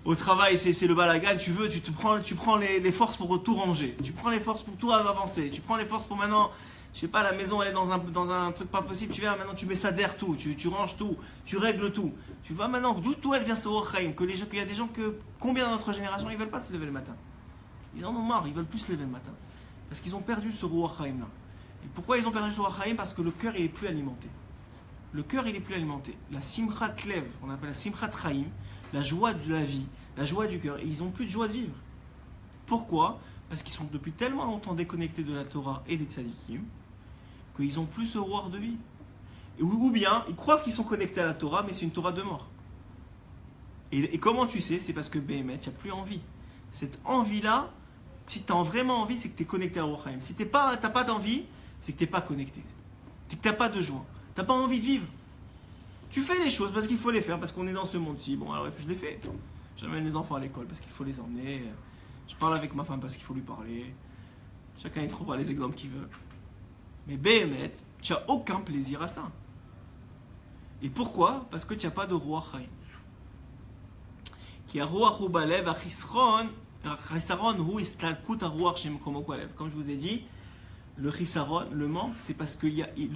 au travail c'est le balagan, tu prends les forces pour tout ranger, tu prends les forces pour tout avancer, tu prends les forces pour maintenant, je sais pas, la maison elle est dans un truc pas possible, tu viens maintenant tu mets ça derrière tout, tu ranges tout, tu règles tout, tu vois maintenant d'où elle vient ce Ruach Haïm, qu'il y a des gens combien dans notre génération ils veulent pas se lever le matin, ils en ont marre, ils veulent plus se lever le matin. Parce qu'ils ont perdu ce Ruach Haïm là. Et pourquoi ils ont perdu ce Ruach Haïm? Parce que le cœur il est plus alimenté. Le cœur il est plus alimenté. La Simchat Lev, on appelle la Simchat Haïm, la joie de la vie, la joie du cœur. Et ils n'ont plus de joie de vivre. Pourquoi? Parce qu'ils sont depuis tellement longtemps déconnectés de la Torah et des tzadikim qu'ils n'ont plus ce roi de vie. Ou bien, ils croient qu'ils sont connectés à la Torah, mais c'est une Torah de mort. Et comment tu sais? C'est parce que Béhémet, tu n'as plus envie. Cette envie-là, si tu as vraiment envie, c'est que tu es connecté à Ruach Haim. Si tu n'as pas d'envie, c'est que tu n'es pas connecté. C'est que tu n'as pas de joie. Tu n'as pas envie de vivre. Tu fais les choses parce qu'il faut les faire, parce qu'on est dans ce monde-ci. Bon, alors je les fais. J'amène les enfants à l'école parce qu'il faut les emmener. Je parle avec ma femme parce qu'il faut lui parler. Chacun y trouvera les exemples qu'il veut. Mais Béhémet, tu n'as aucun plaisir à ça. Et pourquoi? Parce que tu n'as pas de Ruach Haim. Comme je vous ai dit, le chisaron, le manque, c'est parce que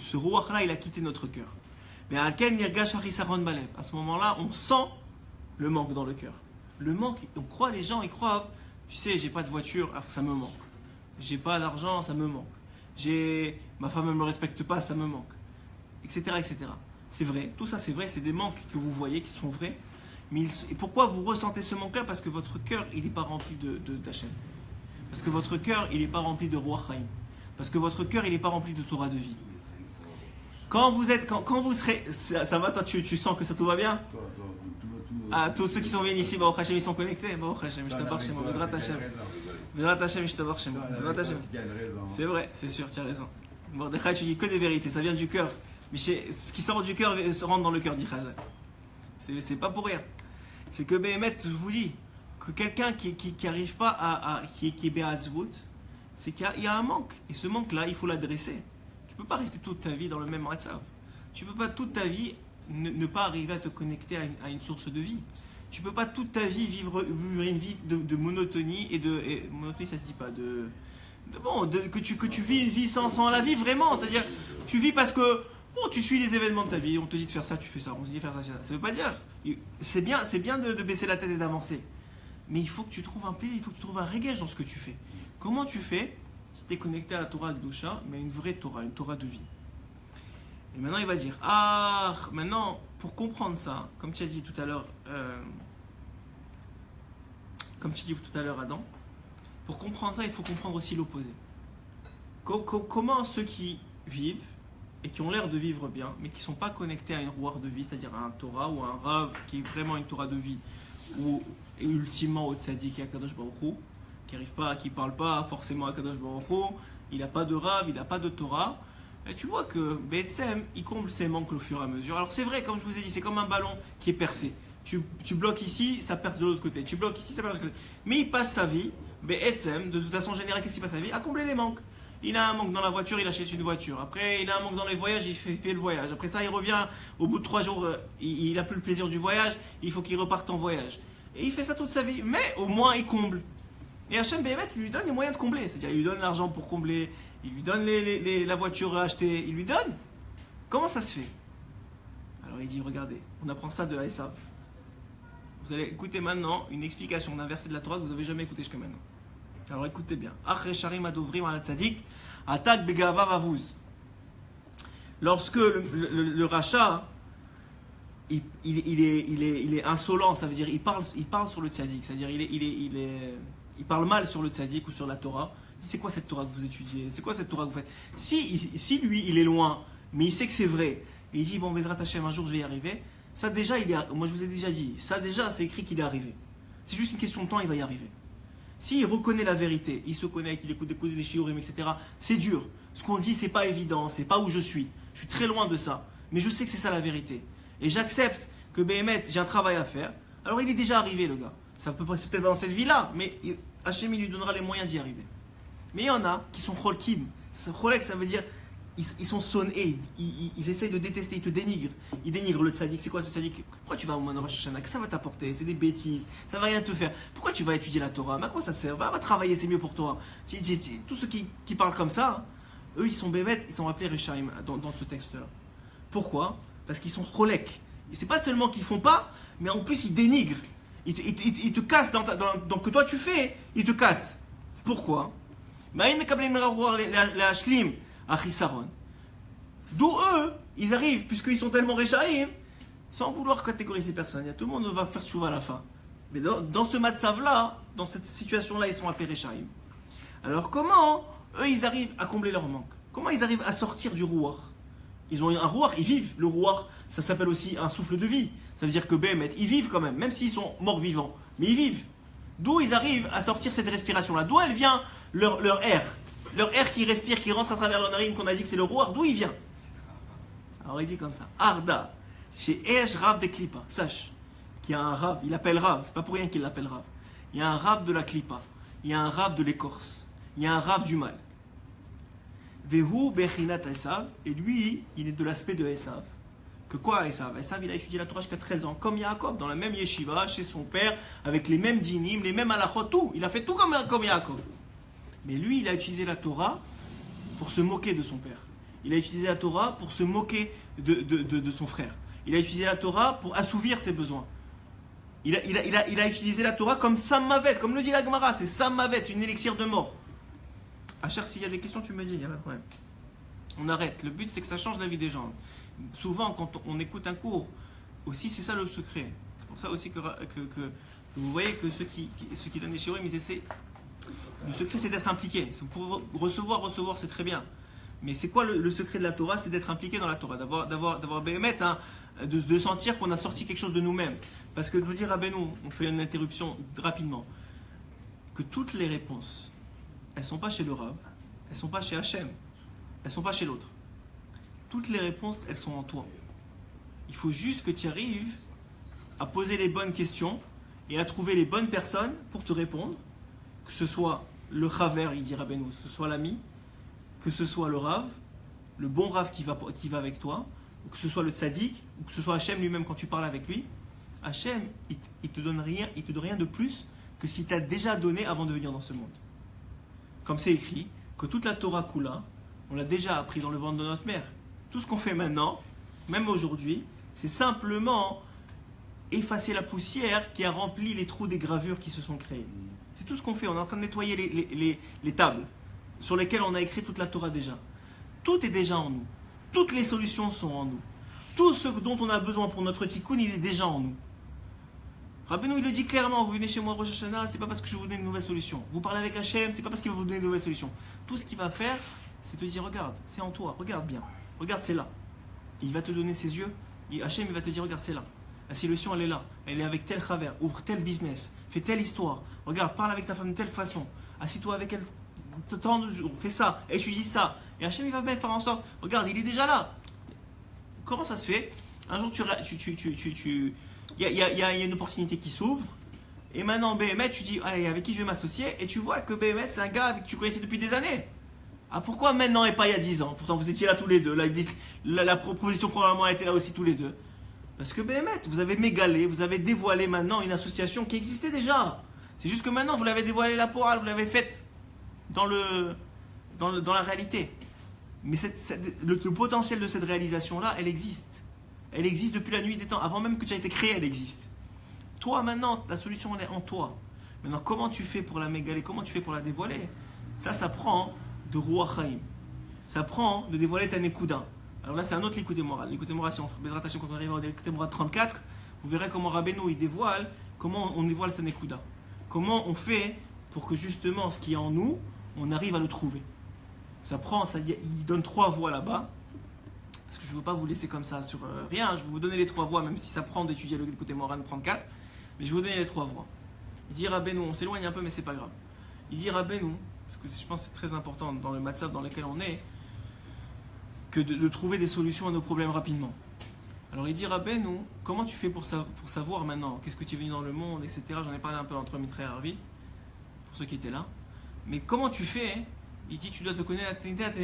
ce Ruach là, il a quitté notre cœur. Mais à ce moment-là, on sent le manque dans le cœur. Le manque, on croit, les gens, ils croient, tu sais, j'ai pas de voiture, alors ça me manque. J'ai pas d'argent, ça me manque. Ma femme ne me respecte pas, ça me manque. Etc., etc. C'est vrai, tout ça c'est vrai, c'est des manques que vous voyez qui sont vrais. Mais et pourquoi vous ressentez ce manque-là? Parce que votre cœur, il n'est pas rempli d'Hachem. Parce que votre cœur, il n'est pas rempli de Ruach Haim. Parce que votre cœur, il n'est pas rempli de Torah de vie. Quand vous serez... Ça va, toi, tu sens que ça tout va bien? Ah, tous ceux qui sont venus ici, Baruch Hashem, ils sont connectés. Baruch Hashem, je t'aborde chez moi. Bezrat Hashem. Bezrat Hashem, je t'aborde chez moi. Bezrat Hashem. C'est vrai, c'est sûr, tu as raison. Mordechai, tu dis que des vérités, ça vient du cœur. Mais ce qui sort du cœur se rentre dans le cœur, dit Chazal. C'est pas pour rien. C'est que Béhémet, je vous dis, que quelqu'un qui n'arrive pas qui est Béhatzvout, c'est qu'il y a un manque. Et ce manque-là, il faut l'adresser. Tu ne peux pas rester toute ta vie dans le même WhatsApp. Tu ne peux pas toute ta vie ne pas arriver à te connecter à une source de vie. Tu ne peux pas toute ta vie vivre une vie de monotonie monotonie, ça se dit pas, que tu vis une vie sans la vie vraiment. C'est-à-dire, tu vis parce que bon, tu suis les événements de ta vie, on te dit de faire ça, tu fais ça, on te dit de faire ça, tu fais ça. Ça ne veut pas dire. C'est bien de baisser la tête et d'avancer. Mais il faut que tu trouves un plaisir, il faut que tu trouves un régage dans ce que tu fais. Comment tu fais si tu es connecté à la Torah Kedusha, mais une vraie Torah, une Torah de vie? Et maintenant il va dire, maintenant, pour comprendre ça, comme tu as dit tout à l'heure, Adam, pour comprendre ça, il faut comprendre aussi l'opposé. Comment ceux qui vivent et qui ont l'air de vivre bien, mais qui ne sont pas connectés à une rouar de vie, c'est-à-dire à un Torah ou à un Rav qui est vraiment une Torah de vie, ou ultimement au Tzadik et à Kadosh Baruch Hu, qui ne parle pas forcément à Kadosh Baruch Hu, il n'a pas de Rav, il n'a pas de Torah, et tu vois que B'Etzem, il comble ses manques au fur et à mesure. Alors c'est vrai, comme je vous ai dit, c'est comme un ballon qui est percé. Tu bloques ici, ça perce de l'autre côté. Tu bloques ici, ça perce de l'autre côté. Mais il passe sa vie, B'Etzem, de toute façon générale, qu'est-ce qu'il passe sa vie? À combler les manques. Il a un manque dans la voiture, il achète une voiture. Après, il a un manque dans les voyages, il fait le voyage. Après ça, il revient, au bout de 3 jours, il n'a plus le plaisir du voyage, il faut qu'il reparte en voyage. Et il fait ça toute sa vie, mais au moins il comble. Et Hachem Béhémet, il lui donne les moyens de combler. C'est-à-dire, il lui donne l'argent pour combler, il lui donne la voiture à acheter, il lui donne. Comment ça se fait? Alors il dit, regardez, on apprend ça de Esav. Vous allez écouter maintenant une explication d'un verset de la Torah que vous n'avez jamais écouté jusqu'à maintenant. Alors écoutez bien. Lorsque le rachat, il est insolent, ça veut dire il parle sur le tzaddik, c'est-à-dire il parle mal sur le tzaddik ou sur la Torah. C'est quoi cette Torah que vous étudiez? C'est quoi cette Torah que vous faites? Si lui il est loin, mais il sait que c'est vrai, et il dit bon Bezrat Hashem, un jour je vais y arriver, ça déjà moi je vous ai déjà dit, ça déjà c'est écrit qu'il est arrivé. C'est juste une question de temps, il va y arriver. S'il reconnaît la vérité, il se connecte, il écoute des shiurim, etc. C'est dur. Ce qu'on dit, c'est pas évident, c'est pas où je suis. Je suis très loin de ça. Mais je sais que c'est ça la vérité. Et j'accepte que Béhémet, j'ai un travail à faire. Alors il est déjà arrivé, le gars. C'est peut-être pas dans cette vie-là, mais Hachem lui donnera les moyens d'y arriver. Mais il y en a qui sont cholkim. Cholek, ça veut dire ils sont sonnés, ils essayent de détester, ils te dénigrent. Ils dénigrent le tzaddik. C'est quoi ce tzaddik? Pourquoi tu vas au Rosh Hashanah? Que ça va t'apporter? C'est des bêtises, ça va rien te faire. Pourquoi tu vas étudier la Torah? Mais à quoi ça te sert? Va travailler, c'est mieux pour toi. Tous ceux qui parlent comme ça, eux ils sont bébêtes, ils sont appelés Rechaim dans ce texte-là. Pourquoi? Parce qu'ils sont cholek. C'est pas seulement qu'ils font pas, mais en plus ils dénigrent. Ils te cassent dans que toi tu fais, ils te cassent. Pourquoi? D'où eux, ils arrivent, puisqu'ils sont tellement réchaïm, sans vouloir catégoriser personne. Tout le monde va faire chouva à la fin. Mais dans ce matzav-là, dans cette situation-là, ils sont appelés réchaïm. Alors comment eux ils arrivent à combler leur manque? Comment ils arrivent à sortir du rouar? Ils ont un rouar, ils vivent. Le rouar, ça s'appelle aussi un souffle de vie. Ça veut dire que Béhémet, ils vivent quand même, même s'ils sont morts vivants. Mais ils vivent. D'où ils arrivent à sortir cette respiration-là? D'où elle vient leur air? Leur air qui respire, qui rentre à travers leur narine, qu'on a dit que c'est le rouar, d'où il vient? Alors il dit comme ça, Arda, chez Esh Rav des Klippa, sache qu'il y a un Rav, il appelle Rav, c'est pas pour rien qu'il l'appelle Rav. Il y a un Rav de la Klippa, il y a un Rav de l'écorce, il y a un Rav du mal. Vehu Bechinat Esav, et lui, il est de l'aspect de Esav. Que quoi Esav? Esav, il a étudié la Torah jusqu'à 13 ans, comme Yaakov, dans la même yeshiva, chez son père, avec les mêmes dinim, les mêmes halachot, tout. Il a fait tout comme Yaakov. Mais lui, il a utilisé la Torah pour se moquer de son père. Il a utilisé la Torah pour se moquer de son frère. Il a utilisé la Torah pour assouvir ses besoins. Il a utilisé la Torah comme Sammavet, comme le dit la Gemara, c'est Sammavet, une élixir de mort. Achar, s'il y a des questions, tu me dis, il n'y a pas de problème. On arrête. Le but, c'est que ça change la vie des gens. Souvent, quand on écoute un cours, aussi, c'est ça le secret. C'est pour ça aussi que vous voyez que ceux qui donnent les shiurim, ils essaient. Le secret, c'est d'être impliqué. Pour recevoir, c'est très bien. Mais c'est quoi le secret de la Torah? C'est d'être impliqué dans la Torah, d'avoir Béhémet, hein, de sentir qu'on a sorti quelque chose de nous-mêmes. Parce que de nous dire, Rabbeinu, on fait une interruption rapidement, que toutes les réponses, elles ne sont pas chez le Rav, elles ne sont pas chez Hachem, elles ne sont pas chez l'autre. Toutes les réponses, elles sont en toi. Il faut juste que tu arrives à poser les bonnes questions et à trouver les bonnes personnes pour te répondre, que ce soit le Chaver, il dit Rabbeinu, que ce soit l'ami, que ce soit le Rav, le bon Rav qui va avec toi, ou que ce soit le Tzadik, ou que ce soit Hachem lui-même quand tu parles avec lui. Hachem, il te donne rien de plus que ce qu'il t'a déjà donné avant de venir dans ce monde. Comme c'est écrit, que toute la Torah Kula, on l'a déjà appris dans le ventre de notre mère. Tout ce qu'on fait maintenant, même aujourd'hui, c'est simplement effacer la poussière qui a rempli les trous des gravures qui se sont créées. C'est tout ce qu'on fait. On est en train de nettoyer les tables sur lesquelles on a écrit toute la Torah déjà. Tout est déjà en nous. Toutes les solutions sont en nous. Tout ce dont on a besoin pour notre tikkun, il est déjà en nous. Rabbeinu, il le dit clairement, vous venez chez moi Rosh Hashanah, c'est pas parce que je vais vous donner une nouvelle solution. Vous parlez avec Hachem, c'est pas parce qu'il va vous donner une nouvelle solution. Tout ce qu'il va faire, c'est te dire, regarde, c'est en toi, regarde bien. Regarde, c'est là. Il va te donner ses yeux. Hachem, il va te dire, regarde, c'est là. La solution, elle est là. Elle est avec tel travers. Ouvre tel business. Fais telle histoire. Regarde, parle avec ta femme de telle façon. Assis-toi avec elle tant de jours. Fais ça. Étudie ça. Et Hachem, il va bien faire en sorte. Regarde, il est déjà là. Comment ça se fait? Un jour, il y a une opportunité qui s'ouvre. Et maintenant, Béhémet, tu dis, allez, avec qui je vais m'associer? Et tu vois que Béhémet, c'est un gars que tu connaissais depuis des années. Ah, pourquoi maintenant et pas il y a 10 ans? Pourtant, vous étiez là tous les deux. La proposition, probablement, elle était là aussi tous les deux. Parce que Béhémet, vous avez mégalé, vous avez dévoilé maintenant une association qui existait déjà. C'est juste que maintenant, vous l'avez dévoilé la porale, vous l'avez faite dans la réalité. Mais le potentiel de cette réalisation-là, elle existe. Elle existe depuis la nuit des temps. Avant même que tu aies été créé, elle existe. Toi, maintenant, la solution, elle est en toi. Maintenant, comment tu fais pour la mégaler? Comment tu fais pour la dévoiler? Ça prend de Ruach Haim. Ça prend de dévoiler ta Nekuda. Alors là, c'est un autre l'écoute moral. L'écoute moral, si on fait rattacher quand on arrive à l'écoute moral 34, vous verrez comment Rabbeinu il dévoile, comment on dévoile sa Nekuda. Comment on fait pour que justement ce qui est en nous, on arrive à le trouver. Il donne 3 voies là-bas. Parce que je ne veux pas vous laisser comme ça sur rien. Je vais vous donner les 3 voies, même si ça prend d'étudier l'écoute moral 34. Mais je vais vous donner les 3 voies. Il dit Rabbeinu, on s'éloigne un peu, mais c'est pas grave. Il dit Rabbeinu, parce que je pense que c'est très important dans le matzav dans lequel on est, que de trouver des solutions à nos problèmes rapidement. Alors il dit Rabbeinu, comment tu fais pour savoir maintenant qu'est-ce que tu es venu dans le monde, etc. J'en ai parlé un peu entre Mitra et Harvi, pour ceux qui étaient là. Mais comment tu fais? Il dit tu dois te connaître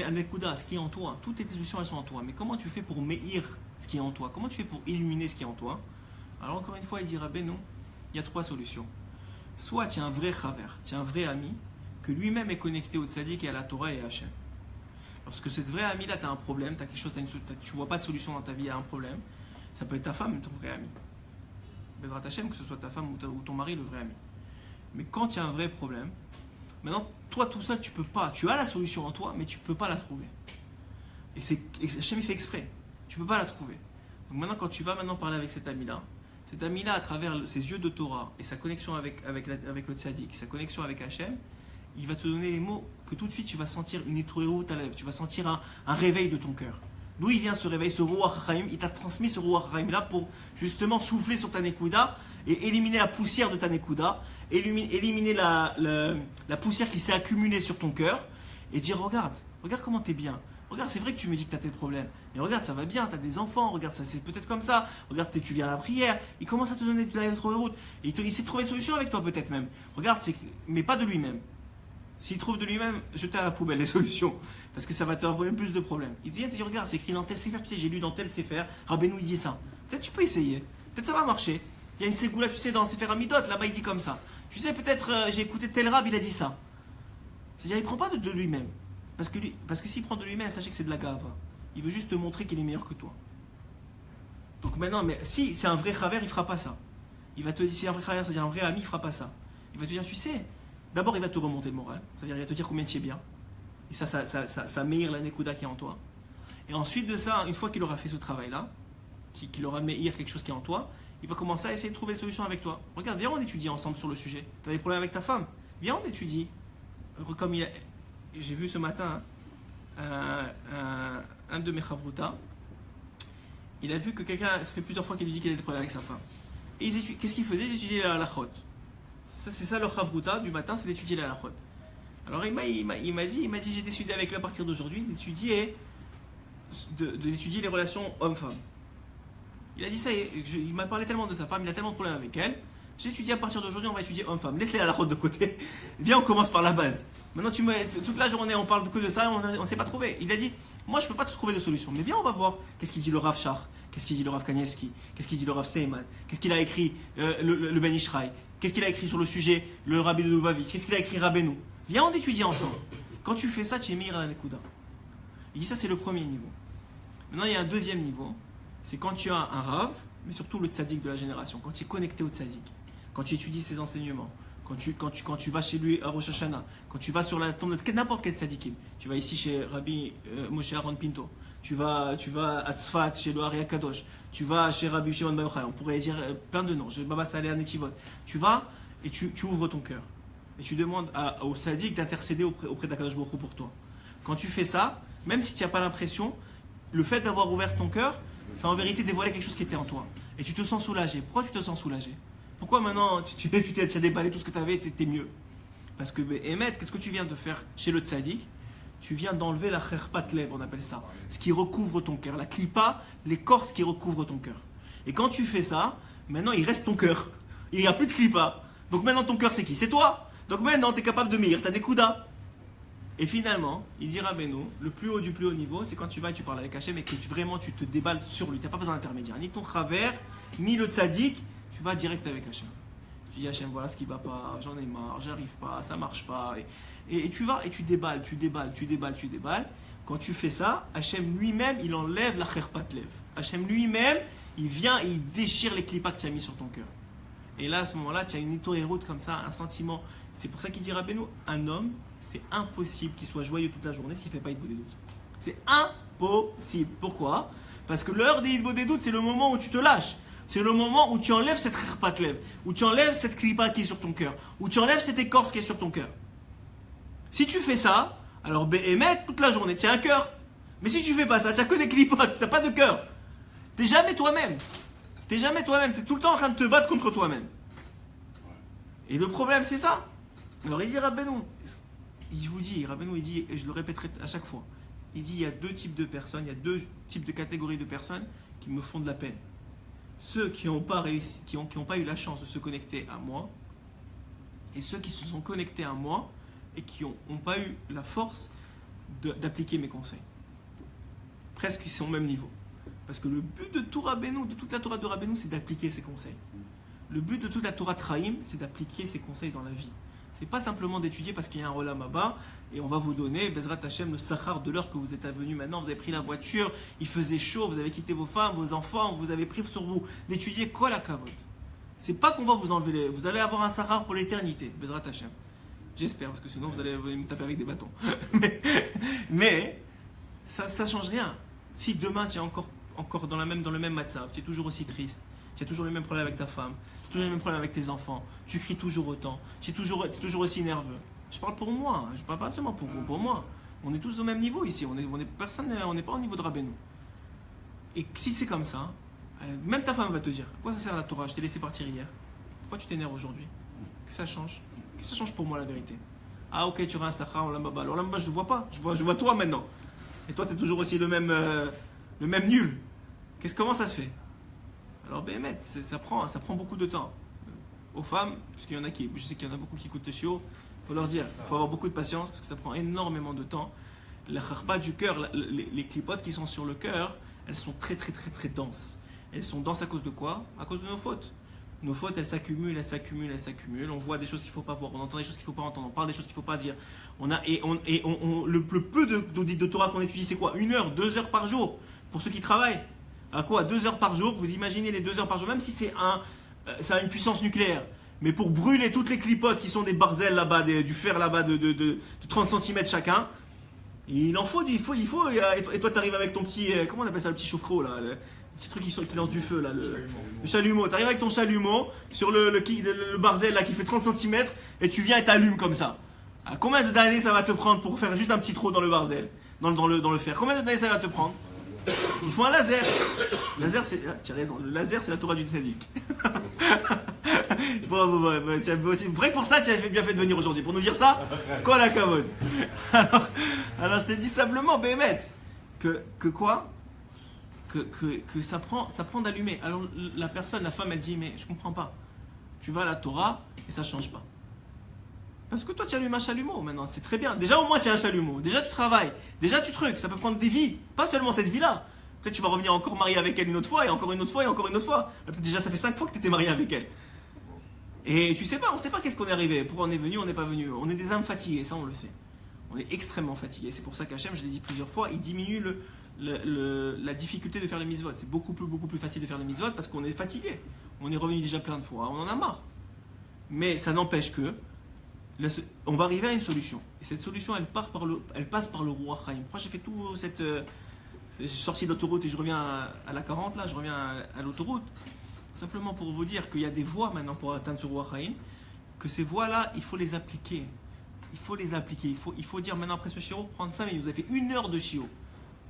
à Nekuda, ce qui est en toi. Toutes tes solutions elles sont en toi. Mais comment tu fais pour meïr ce qui est en toi? Comment tu fais pour illuminer ce qui est en toi? Alors encore une fois il dit Rabbeinu, il y a 3 solutions. Soit tu es un vrai chaver, tu es un vrai ami, que lui-même est connecté au tzaddik et à la Torah et à Hachem. Lorsque cette vraie amie là, tu as un problème, tu as quelque chose, tu vois pas de solution dans ta vie, il y a un problème, ça peut être ta femme, ton vrai ami. Bezrat Hachem, que ce soit ta femme ou ton mari, le vrai ami. Mais quand il y a un vrai problème, maintenant, toi tout seul, tu peux pas. Tu as la solution en toi, mais tu peux pas la trouver. Et Hachem, il fait exprès. Tu peux pas la trouver. Donc maintenant, quand tu vas parler avec cet ami-là, à travers ses yeux de Torah et sa connexion avec le tzaddik, sa connexion avec Hachem, il va te donner les mots que tout de suite tu vas sentir une étourée ta lèvre, tu vas sentir un réveil de ton cœur. D'où il vient ce réveil, ce Ruach HaChaim? Il t'a transmis ce Ruach HaChaim là pour justement souffler sur ta Nekuda et éliminer la poussière de ta Nekuda, éliminer la poussière qui s'est accumulée sur ton cœur et dire regarde comment t'es bien. Regarde, c'est vrai que tu me dis que tu as tes problèmes, mais regarde, ça va bien, tu as des enfants, regarde, ça c'est peut-être comme ça, regarde, tu viens à la prière, il commence à te donner de la route, et il sait trouver une solution avec toi peut-être même. Regarde, mais pas de lui-même. S'il trouve de lui-même, jetez à la poubelle les solutions, parce que ça va te envoyer plus de problèmes. Il vient te dire, regarde, c'est écrit dans tel Sefer, tu sais, j'ai lu dans tel Sefer, Rabbeinu il dit ça. Peut-être tu peux essayer, peut-être ça va marcher. Il y a une ségoula, tu sais, dans Sefer Amidot, là-bas il dit comme ça. Tu sais, peut-être j'ai écouté tel Rab, il a dit ça. C'est-à-dire, il ne prend pas de lui-même. Parce que s'il prend de lui-même, sachez que c'est de la gave. Il veut juste te montrer qu'il est meilleur que toi. Donc maintenant, mais si c'est un vrai Chaver, il ne fera pas ça. Il va te dire, si c'est un vrai Chaver, c'est-à-dire un vrai ami, il ne fera pas ça. Il va te dire, tu sais, d'abord il va te remonter le moral. C'est-à-dire, il va te dire combien tu es bien. Et ça meilleur la Nekuda qui est en toi. Et ensuite de ça, une fois qu'il aura fait ce travail-là, qu'il aura meilleur quelque chose qui est en toi, il va commencer à essayer de trouver des solutions avec toi. Regarde, viens, on étudie ensemble sur le sujet. Tu as des problèmes avec ta femme? Viens, on étudie. Comme j'ai vu ce matin un de mes chavruta, il a vu que quelqu'un, ça fait plusieurs fois qu'il lui dit qu'il a des problèmes avec sa femme. Et qu'est-ce qu'il faisait? Ils étudiaient la halachot. C'est ça leur chavruta du matin, c'est d'étudier la halachot. Alors il m'a dit j'ai décidé avec lui à partir d'aujourd'hui d'étudier les relations homme-femme. Il a dit ça, il m'a parlé tellement de sa femme, il a tellement de problèmes avec elle. J'ai étudié à partir d'aujourd'hui, on va étudier homme-femme. Laisse-les à la route de côté. Viens, on commence par la base. Maintenant, toute la journée, on parle que de ça, on ne s'est pas trouvé. Il a dit, moi, je ne peux pas te trouver de solution. Mais viens, on va voir. Qu'est-ce qu'il dit le Rav Shach? Qu'est-ce qu'il dit le Rav Kanievski? Qu'est-ce qu'il dit le Rav Steinman? Qu'est-ce qu'il a écrit le Ben Ishraï? Qu'est-ce qu'il a écrit sur le sujet le Rabbi de Lubavitch? Qu'est-ce qu'il a écrit Rabbeinu? Viens, on étudie ensemble. Quand tu fais ça, tu es meilleur à la Nekuda. Il dit ça, c'est le premier niveau. Maintenant, il y a un deuxième niveau. C'est quand tu as un Rav, mais surtout le tzaddik de la génération. Quand tu es connecté au tzaddik. Quand tu étudies ses enseignements, quand tu vas chez lui à Rosh Hashanah, quand tu vas sur la tombe de n'importe quel tzadikim, tu vas ici chez Rabbi Moshe Aaron Pinto, tu vas à Tzfat chez le Ari Kadosh, tu vas chez Rabbi Shimon Bar Yochai, on pourrait dire plein de noms, chez Baba Saleh à Netivot, tu vas et tu ouvres ton cœur et tu demandes au tzaddik d'intercéder auprès d'Akadosh Baruch Hu pour toi. Quand tu fais ça, même si tu n'as pas l'impression, le fait d'avoir ouvert ton cœur, ça en vérité dévoilé quelque chose qui était en toi et tu te sens soulagé. Pourquoi tu te sens soulagé? Pourquoi maintenant tu t'as déballé tout ce que tu avais et t'es mieux? Parce que Emet, qu'est-ce que tu viens de faire chez le tzaddik? Tu viens d'enlever la kherpat lev, on appelle ça, ce qui recouvre ton cœur, la klipa, l'écorce qui recouvre ton cœur. Et quand tu fais ça, maintenant il reste ton cœur. Il n'y a plus de klipa. Donc maintenant ton cœur c'est qui? C'est toi. Donc maintenant tu es capable de meilleur, tu as des koudas. Et finalement, il dit Rabbeinu, le plus haut du plus haut niveau, c'est quand tu vas et tu parles avec Hachem et que vraiment tu te déballes sur lui. Tu n'as pas besoin d'intermédiaire, ni ton chaver, ni le tzaddik. Tu vas direct avec Hachem. Tu dis Hachem, voilà ce qui va pas, j'en ai marre, j'arrive pas, ça marche pas. Et tu vas et tu déballes. Quand tu fais ça, Hachem lui-même, il enlève la kherpat lev. Hachem lui-même, il vient et il déchire les clipas que tu as mis sur ton cœur. Et là, à ce moment-là, tu as une étourée-route comme ça, un sentiment. C'est pour ça qu'il dit Rabbeinu, un homme, c'est impossible qu'il soit joyeux toute la journée s'il ne fait pas Hitbodedut. C'est impossible. Pourquoi? Parce que l'heure des Hitbodedut, c'est le moment où tu te lâches. C'est le moment où tu enlèves cette kherpat lev, où tu enlèves cette klipa qui est sur ton cœur, où tu enlèves cette écorce qui est sur ton cœur. Si tu fais ça, alors Béhémet, toute la journée, tu as un cœur. Mais si tu fais pas ça, tu n'as que des klipas, tu n'as pas de cœur. Tu n'es jamais toi-même. Tu es tout le temps en train de te battre contre toi-même. Et le problème, c'est ça. Alors il dit Rabbeinu, Rabbeinu il dit, et je le répéterai à chaque fois, il dit il y a deux types de personnes, il y a deux types de catégories de personnes qui me font de la peine. Ceux qui n'ont pas réussi, qui ont pas eu la chance de se connecter à moi, et ceux qui se sont connectés à moi et qui n'ont pas eu la force d'appliquer mes conseils. Presque ils sont au même niveau. Parce que le but de tout Rabbeinu, de toute la Torah de Rabbeinu, c'est d'appliquer ses conseils. Le but de toute la Torah Traim, c'est d'appliquer ses conseils dans la vie. C'est pas simplement d'étudier parce qu'il y a un Olam Haba et on va vous donner, Bezrat Hashem, le sachar de l'heure que vous êtes venu maintenant. Vous avez pris la voiture, il faisait chaud, vous avez quitté vos femmes, vos enfants, vous avez pris sur vous d'étudier quoi la kavod. C'est pas qu'on va vous enlever vous allez avoir un sachar pour l'éternité, Bezrat Hashem. J'espère, parce que sinon vous allez me taper avec des bâtons. mais ça change rien. Si demain tu es encore dans le même matzav, tu es toujours aussi triste, tu as toujours les mêmes problèmes avec ta femme, tu as toujours les mêmes problèmes avec tes enfants, tu cries toujours autant, tu es toujours aussi nerveux. Je parle pour moi, je parle pas seulement pour moi. On est tous au même niveau ici, on n'est pas au niveau de Rabbeinu. Et si c'est comme ça, même ta femme va te dire, à quoi ça sert la Torah? Je t'ai laissé partir hier. Pourquoi tu t'énerves aujourd'hui? Qu'est-ce que ça change? Qu'est-ce que ça change pour moi la vérité? Ah ok, tu auras un Sachar, Olam Haba. Alors Olam Haba, je ne le vois pas, je vois toi maintenant. Et toi, tu es toujours aussi le même nul. Comment ça se fait? Alors Béhémet, ça prend beaucoup de temps. Aux femmes, parce qu'il y en a je sais qu'il y en a beaucoup qui écoutent les chiots, il faut leur dire, il faut avoir beaucoup de patience parce que ça prend énormément de temps. La kharpa du cœur, les clipotes qui sont sur le cœur, elles sont très très très très denses. Elles sont denses à cause de quoi? À cause de nos fautes. Nos fautes, elles s'accumulent, elles s'accumulent, elles s'accumulent. On voit des choses qu'il ne faut pas voir, on entend des choses qu'il ne faut pas entendre, on parle des choses qu'il ne faut pas dire. Le peu de Torah qu'on étudie, c'est quoi? 1 heure, 2 heures par jour pour ceux qui travaillent. À quoi? 2 heures par jour, vous imaginez les 2 heures par jour, même si ça a une puissance nucléaire. Mais pour brûler toutes les clipotes qui sont des barzels là-bas, du fer là-bas de 30 cm chacun, il en faut, et toi tu arrives avec ton petit, comment on appelle ça, le petit chauffe-eau là, le petit truc qui lance du feu là, le chalumeau. Tu arrives avec ton chalumeau sur le barzel là qui fait 30 cm et tu viens et t'allumes comme ça. À combien d'années ça va te prendre pour faire juste un petit trou dans le barzel, dans le fer? Combien d'années ça va te prendre? Il faut un laser. Tu as raison, le laser c'est la Torah du tzaddik. Vrai pour ça, tu as bien fait de venir aujourd'hui. Pour nous dire ça, quoi la kavod. Alors je te dis simplement, Béhémet, que quoi? Que ça prend d'allumer. Alors la femme, elle dit, mais je comprends pas. Tu vas à la Torah et ça change pas. Parce que toi, tu allumes un chalumeau maintenant, c'est très bien. Déjà, au moins, tu as un chalumeau. Déjà, tu travailles. Déjà, tu trucs. Ça peut prendre des vies. Pas seulement cette vie-là. Peut-être tu vas revenir encore marié avec elle une autre fois, et encore une autre fois, et encore une autre fois. Peut-être déjà, ça fait 5 fois que tu étais marié avec elle. Et tu sais pas, on sait pas qu'est-ce qu'on est arrivé. Pourquoi on est venu, on n'est pas venu. On est des âmes fatiguées, ça, on le sait. On est extrêmement fatigués. C'est pour ça qu'Hachem, je l'ai dit plusieurs fois, il diminue la difficulté de faire les mitzvot. C'est beaucoup plus facile de faire les mitzvot parce qu'on est fatigué. On est revenu déjà plein de fois, on en a marre. Mais ça n'empêche que on va arriver à une solution. Et cette solution, elle passe par le Ruach Chaim. Moi, j'ai fait tout cette... je suis sorti de l'autoroute et je reviens à la 40, là, je reviens à l'autoroute. Simplement pour vous dire qu'il y a des voies maintenant pour atteindre ce Ruach Chaim, que ces voies-là, il faut les appliquer. Il faut les appliquer. Il faut dire maintenant après ce shiur, prendre 5 minutes. Vous avez fait 1 heure de shiur.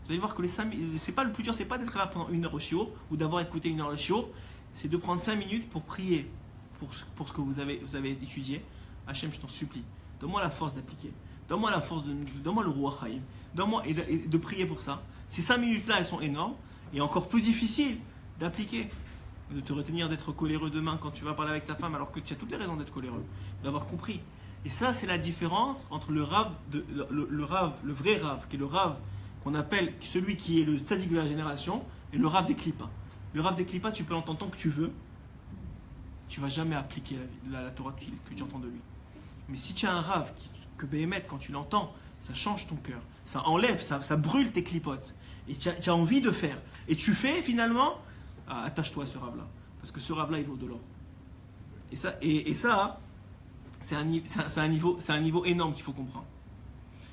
Vous allez voir que c'est pas le plus dur, c'est pas d'être là pendant 1 heure au shiur ou d'avoir écouté 1 heure le shiur, c'est de prendre 5 minutes pour prier pour ce que vous avez étudié. Hachem, je t'en supplie, donne-moi la force d'appliquer. Donne-moi la force, donne-moi le Ruach Chaim. Donne-moi et de prier pour ça. Ces 5 minutes-là, elles sont énormes et encore plus difficiles d'appliquer. De te retenir d'être coléreux demain quand tu vas parler avec ta femme alors que tu as toutes les raisons d'être coléreux, d'avoir compris. Et ça, c'est la différence entre le vrai rave, qui est le rave qu'on appelle celui qui est le tzaddik de la génération, et le rave des klippas. Le rave des klippas, tu peux l'entendre tant que tu veux, tu ne vas jamais appliquer la Torah que tu entends de lui. Mais si tu as un rave que Béhémet, quand tu l'entends, ça change ton cœur, ça enlève, ça brûle tes clipotes, et tu as envie de faire, et tu fais finalement, attache-toi à ce rave-là, parce que ce rave-là, il vaut de l'or. Et ça, c'est un niveau énorme qu'il faut comprendre.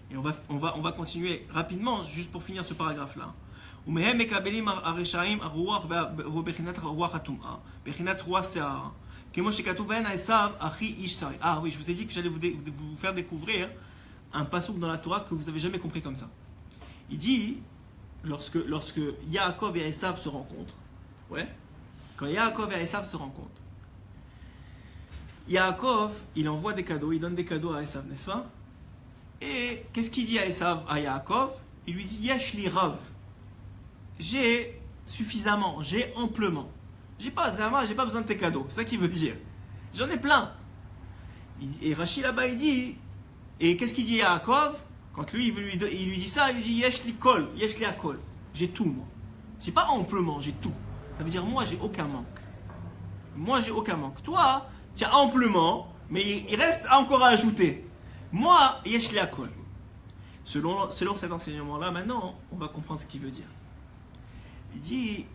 Et on va continuer rapidement, juste pour finir ce paragraphe-là. Ah oui, je vous ai dit que j'allais vous faire découvrir un passouk dans la Torah que vous n'avez jamais compris comme ça. Il dit, lorsque Yaakov et Esav se rencontrent, quand Yaakov et Esav se rencontrent, Yaakov, il envoie des cadeaux, il donne des cadeaux à Esav, n'est-ce pas? Et qu'est-ce qu'il dit à Esav, à Yaakov? Il lui dit, Yesh li rav. J'ai suffisamment, j'ai amplement. J'ai pas besoin de tes cadeaux, c'est ça qu'il veut dire. J'en ai plein. Et Rachid là-bas, il dit, et qu'est-ce qu'il dit à Yaakov? Quand lui, il lui dit ça, il lui dit, Yesh li kol, Yesh li akol. J'ai tout, moi. J'ai pas amplement, j'ai tout. Ça veut dire, moi, j'ai aucun manque. Moi, j'ai aucun manque. Toi, tu as amplement, mais il reste encore à ajouter. Moi, yesh li akol. Selon cet enseignement-là, maintenant, on va comprendre ce qu'il veut dire. Il dit,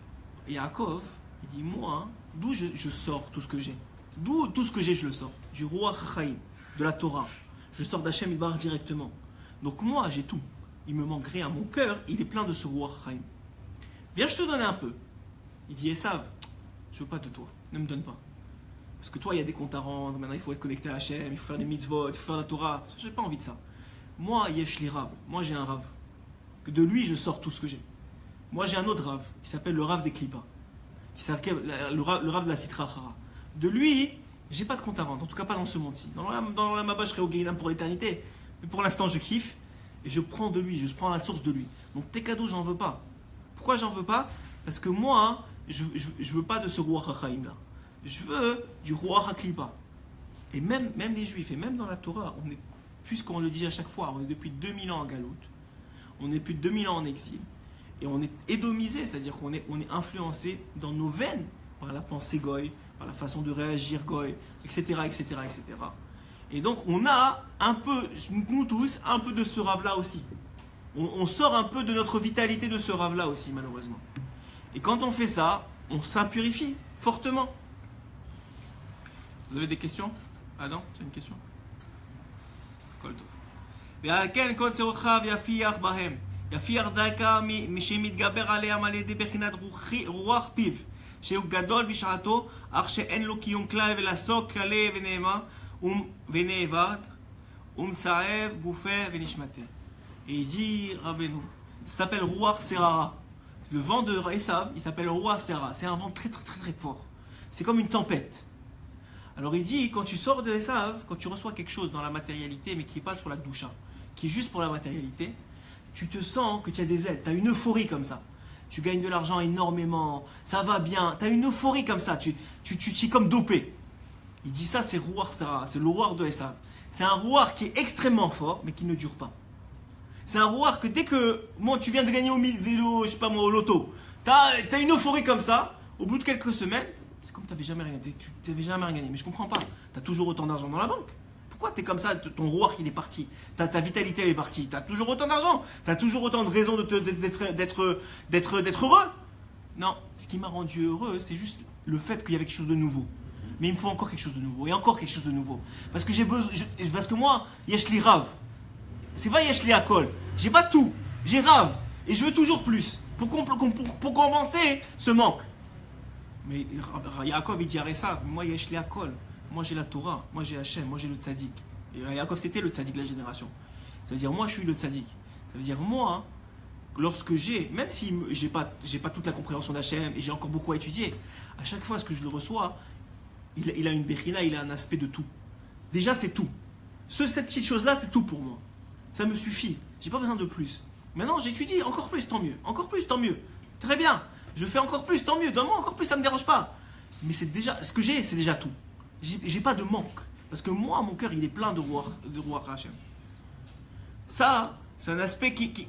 Yaakov, il dit, moi, d'où je sors tout ce que j'ai? D'où tout ce que j'ai, je le sors? Du Ruach Chaim, de la Torah. Je sors d'Hachem Yitbarach directement. Donc moi, j'ai tout. Il me manque rien. Mon cœur, il est plein de ce Ruach Chaim. Viens, je te donne un peu. Il dit, Esav, je veux pas de toi. Ne me donne pas. parce que toi, il y a des comptes à rendre, maintenant il faut être connecté à Hachem, il faut faire des mitzvot, il faut faire la Torah. J'ai pas envie de ça. Moi, yesh li Rav, moi j'ai un Rav. Que de lui, je sors tout ce que j'ai. Moi, j'ai un autre Rav, qui s'appelle le Rav des Klippas, le Rav de la Sitra Achara. De lui, j'ai pas de compte à rendre, en tout cas pas dans ce monde-ci. Dans la Maba, je serai au Guéhinam pour l'éternité, mais pour l'instant, je kiffe, et je prends de lui, je prends la source de lui. Donc tes cadeaux, j'en veux pas. Pourquoi j'en veux pas? Parce que moi, je veux pas de ce Ruach HaChaim là. Je veux du Ruach HaKlippa. Et même les Juifs, et même dans la Torah, puisqu'on le dit à chaque fois, on est depuis 2000 ans en Galoute, on est plus de 2000 ans en exil, et on est édomisé, c'est-à-dire qu'on est influencé dans nos veines par la pensée goy, par la façon de réagir goy, etc., etc., etc. Et donc on a un peu, nous tous, un peu de ce rave-là aussi. On sort un peu de notre vitalité de ce rave-là aussi, malheureusement. Et quand on fait ça, on s'impurifie fortement. Vous avez des questions? Adam, tu as une question? Koltov. ועל כן כל צורותיו יפיח בהם, יפיח דרכה שמתגבר עליהם על ידי בחינת רוח פיו, שהוא גדול בשעתו, אך שאין לו קיום כלל ולעסוק כלה ונאבד, ומצעב גופה ונשמתה. Et il dit, Rabbeinu, ça s'appelle Ruach Serara. Le vent de Esav, il s'appelle Ruach Serara. C'est un vent très très très très fort. C'est comme une tempête. Alors il dit, quand tu sors de Esav, quand tu reçois quelque chose dans la matérialité, mais qui n'est pas sur la Gdusha, qui est juste pour la matérialité, tu te sens que tu as des ailes, tu as une euphorie comme ça. Tu gagnes de l'argent énormément, ça va bien, tu as une euphorie comme ça, tu es comme dopé. Il dit ça, c'est Ruach Serara, c'est le Ruach de Esav. C'est un Ruach qui est extrêmement fort, mais qui ne dure pas. C'est un Ruach que dès que tu viens de gagner au vélo, je sais pas moi, au loto, tu as une euphorie comme ça, au bout de quelques semaines, c'est comme tu n'avais jamais rien gagné. Mais je comprends pas, tu as toujours autant d'argent dans la banque. Pourquoi tu es comme ça, ton Ruach il est parti, ta vitalité elle est partie, tu as toujours autant d'argent, tu as toujours autant de raisons d'être heureux. Non, ce qui m'a rendu heureux, c'est juste le fait qu'il y avait quelque chose de nouveau. Mais il me faut encore quelque chose de nouveau, et encore quelque chose de nouveau. Parce que moi, yesh li Rav. C'est pas yesh li Akol. J'ai pas tout. J'ai Rav. Et je veux toujours plus. Pour compenser ce manque. Mais Yaakov il dit ça. Moi yesh li Akol. Moi j'ai la Torah. Moi j'ai Hachem. Moi j'ai le Tzadik. Et Yaakov c'était le Tzadik de la génération. Ça veut dire moi je suis le Tzadik. Ça veut dire moi, lorsque même si j'ai pas toute la compréhension d'Hachem et j'ai encore beaucoup à étudier, à chaque fois que je le reçois, il a une bechina, il a un aspect de tout. Déjà c'est tout. Cette petite chose là c'est tout pour moi. Ça me suffit, j'ai pas besoin de plus. Maintenant j'étudie encore plus, tant mieux. Encore plus, tant mieux. Très bien, je fais encore plus, tant mieux. Donne-moi encore plus, ça me dérange pas. Mais c'est déjà, ce que j'ai, c'est déjà tout. J'ai pas de manque. Parce que moi, mon cœur, il est plein de Ruach Hashem. Ça, c'est un aspect qui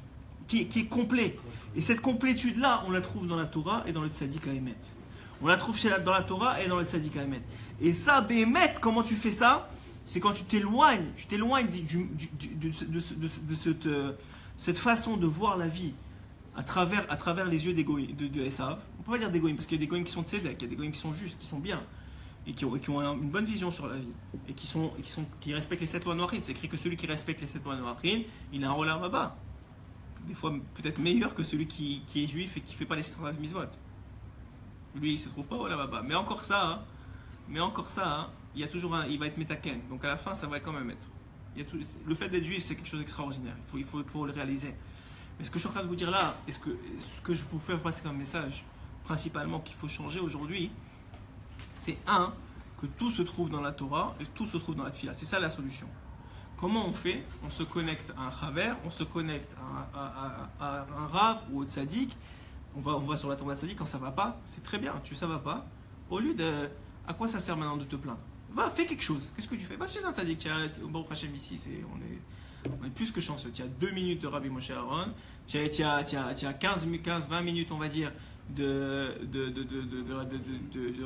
est complet. Et cette complétude-là, on la trouve dans la Torah et dans le Tzadik Haemet. On la trouve dans la Torah et dans le Tzadik Haemet. Et ça, Béhémet, comment tu fais ça? C'est quand tu t'éloignes de cette façon de voir la vie à travers les yeux de Esav. On ne peut pas dire d'égoïm, parce qu'il y a des goïms qui sont tzedek, il y a des goïms qui sont justes, qui sont bien, et qui ont une bonne vision sur la vie, et qui respectent les 7 lois noachines. C'est écrit que celui qui respecte les 7 lois noachines, il a un rôle à bas. Des fois peut-être meilleur que celui qui est juif et qui ne fait pas les 13 mitzvot. Lui, il ne se trouve pas au là-bas. Mais encore ça, il y a toujours il va être métaken. Donc à la fin, ça va quand même être. Le fait d'être juif, c'est quelque chose d'extraordinaire. Il faut le réaliser. Mais ce que je suis en train de vous dire là, et ce que je vous fais passer comme message, principalement qu'il faut changer aujourd'hui, c'est que tout se trouve dans la Torah et tout se trouve dans la Tfila. C'est ça la solution. Comment on fait? On se connecte à un Chaver, on se connecte à un Rav ou au Tzadik. On va sur la Torah de Tzadik quand ça va pas. C'est très bien, ça va pas. Au lieu de... À quoi ça sert maintenant de te plaindre? Va, fais quelque chose. Qu'est-ce que tu fais? C'est un Tzadik. Au Baruch Hashem ici, on est plus que chanceux. Tu as 2 minutes de Rabbi Moshe Aaron. Tu as 15-20 minutes, on va dire, de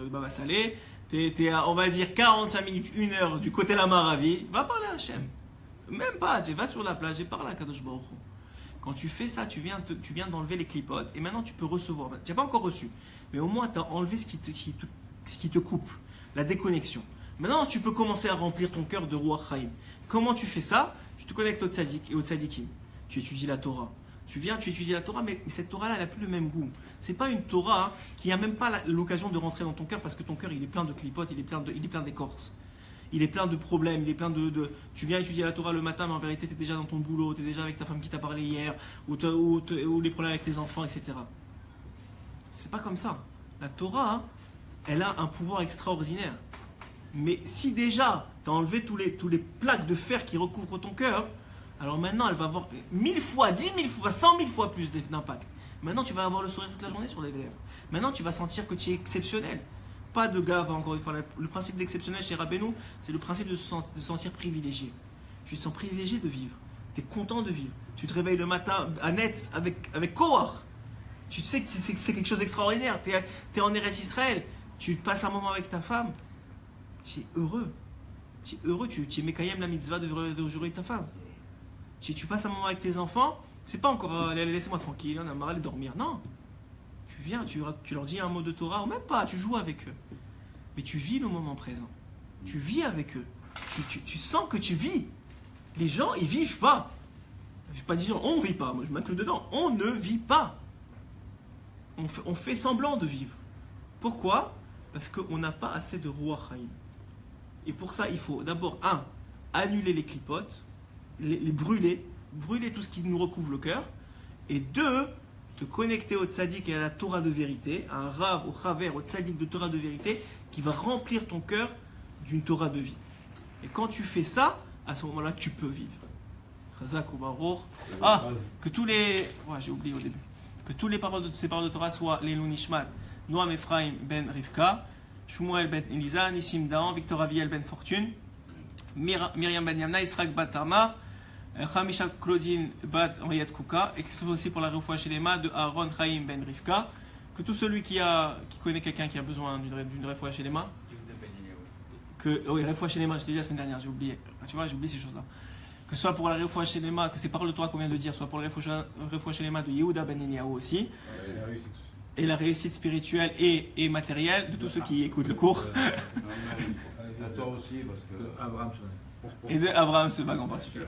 Baba Salé. On va dire 45 minutes, 1 heure du côté de la Maravi. Va parler à Hachem. Même pas, va sur la plage et parle à Kadosh Baruch Hu. Quand tu fais ça, tu viens d'enlever les clipotes et maintenant tu peux recevoir. Tu n'as pas encore reçu, mais au moins tu as enlevé ce qui te coupe, la déconnexion. Maintenant tu peux commencer à remplir ton cœur de Ruach Chaim. Comment tu fais ça? Tu te connectes au Tzadik et au Tzadikim. Tu étudies la Torah. Tu viens, tu étudies la Torah, mais cette Torah-là, elle n'a plus le même goût. C'est pas une Torah qui n'a même pas l'occasion de rentrer dans ton cœur parce que ton cœur, il est plein de clipotes, il est plein d'écorces. Il est plein de problèmes, il est plein de... Tu viens étudier la Torah le matin, mais en vérité, tu es déjà dans ton boulot, tu es déjà avec ta femme qui t'a parlé hier, ou les problèmes avec tes enfants, etc. C'est pas comme ça. La Torah, elle a un pouvoir extraordinaire. Mais si déjà, tu as enlevé tous les plaques de fer qui recouvrent ton cœur, alors maintenant, elle va avoir 1000 fois, 10 000 fois, 100 000 fois plus d'impact. Maintenant, tu vas avoir le sourire toute la journée sur les lèvres. Maintenant, tu vas sentir que tu es exceptionnel. Pas de gave, encore une fois. Le principe d'exceptionnel chez Rabbeinu, c'est le principe de se sentir privilégié. Tu te sens privilégié de vivre. Tu es content de vivre. Tu te réveilles le matin à Netz avec Kohar. Tu sais que c'est quelque chose d'extraordinaire. Tu es en Eretz Israël. Tu passes un moment avec ta femme. Tu es heureux. Tu es heureux. Tu es Mekayem la mitzvah de jurer ta femme. Tu passes un moment avec tes enfants. C'est pas encore laissez-moi tranquille, on a marre de dormir. Non. Tu viens, tu leur dis un mot de Torah, ou même pas, tu joues avec eux. Mais tu vis le moment présent. Tu vis avec eux. Tu sens que tu vis. Les gens, ils vivent pas. Je ne vais pas dire on ne vit pas, moi je m'inclus dedans. On ne vit pas. On fait semblant de vivre. Pourquoi? Parce qu'on n'a pas assez de Ruach Haïm. Et pour ça, il faut d'abord, annuler les clipotes, les brûler tout ce qui nous recouvre le cœur. Et 2, te connecter au tzaddik et à la Torah de vérité, à un rav, au chaver, au tzaddik de Torah de vérité, qui va remplir ton cœur d'une Torah de vie. Et quand tu fais ça, à ce moment-là, tu peux vivre. Chazak ou Baruch. Que tous les... Ouais, j'ai oublié au début. Que tous les ces paroles de Torah soient Leilou Nishmat, Noam Ephraim ben Rivka, Shmuel ben Elisa, Nissim Dahan, Victor Aviel ben Fortune, Myriam ben Yamna, Yitzhak bat Tamar, Hamisha Claudine bat Henriette Kouka, et que ce soit aussi pour la Refoua Shelema de Aaron Chaim ben Rivka. Que tout celui qui connaît quelqu'un qui a besoin d'une Refoua Shelema, oui, Refoua Shelema, je t'ai dit la semaine dernière, j'ai oublié. Tu vois, j'ai oublié ces choses-là. Que ce soit pour la Refoua Shelema, que ces paroles de Torah qu'on vient de dire, soit pour la Refoua Shelema de Yehuda ben Eliyahu aussi. Et la réussite spirituelle et matérielle de tous ceux qui écoutent le cours.
À toi aussi, parce que Abraham,
et de Abraham Sebag en particulier.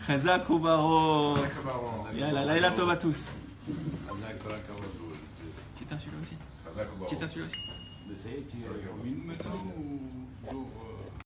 Chazak ou Baruch. Yalla, Laïla Tov à tous. Tu t'as celui-là aussi. Tu t'as celui-là aussi.
Tu es maintenant ou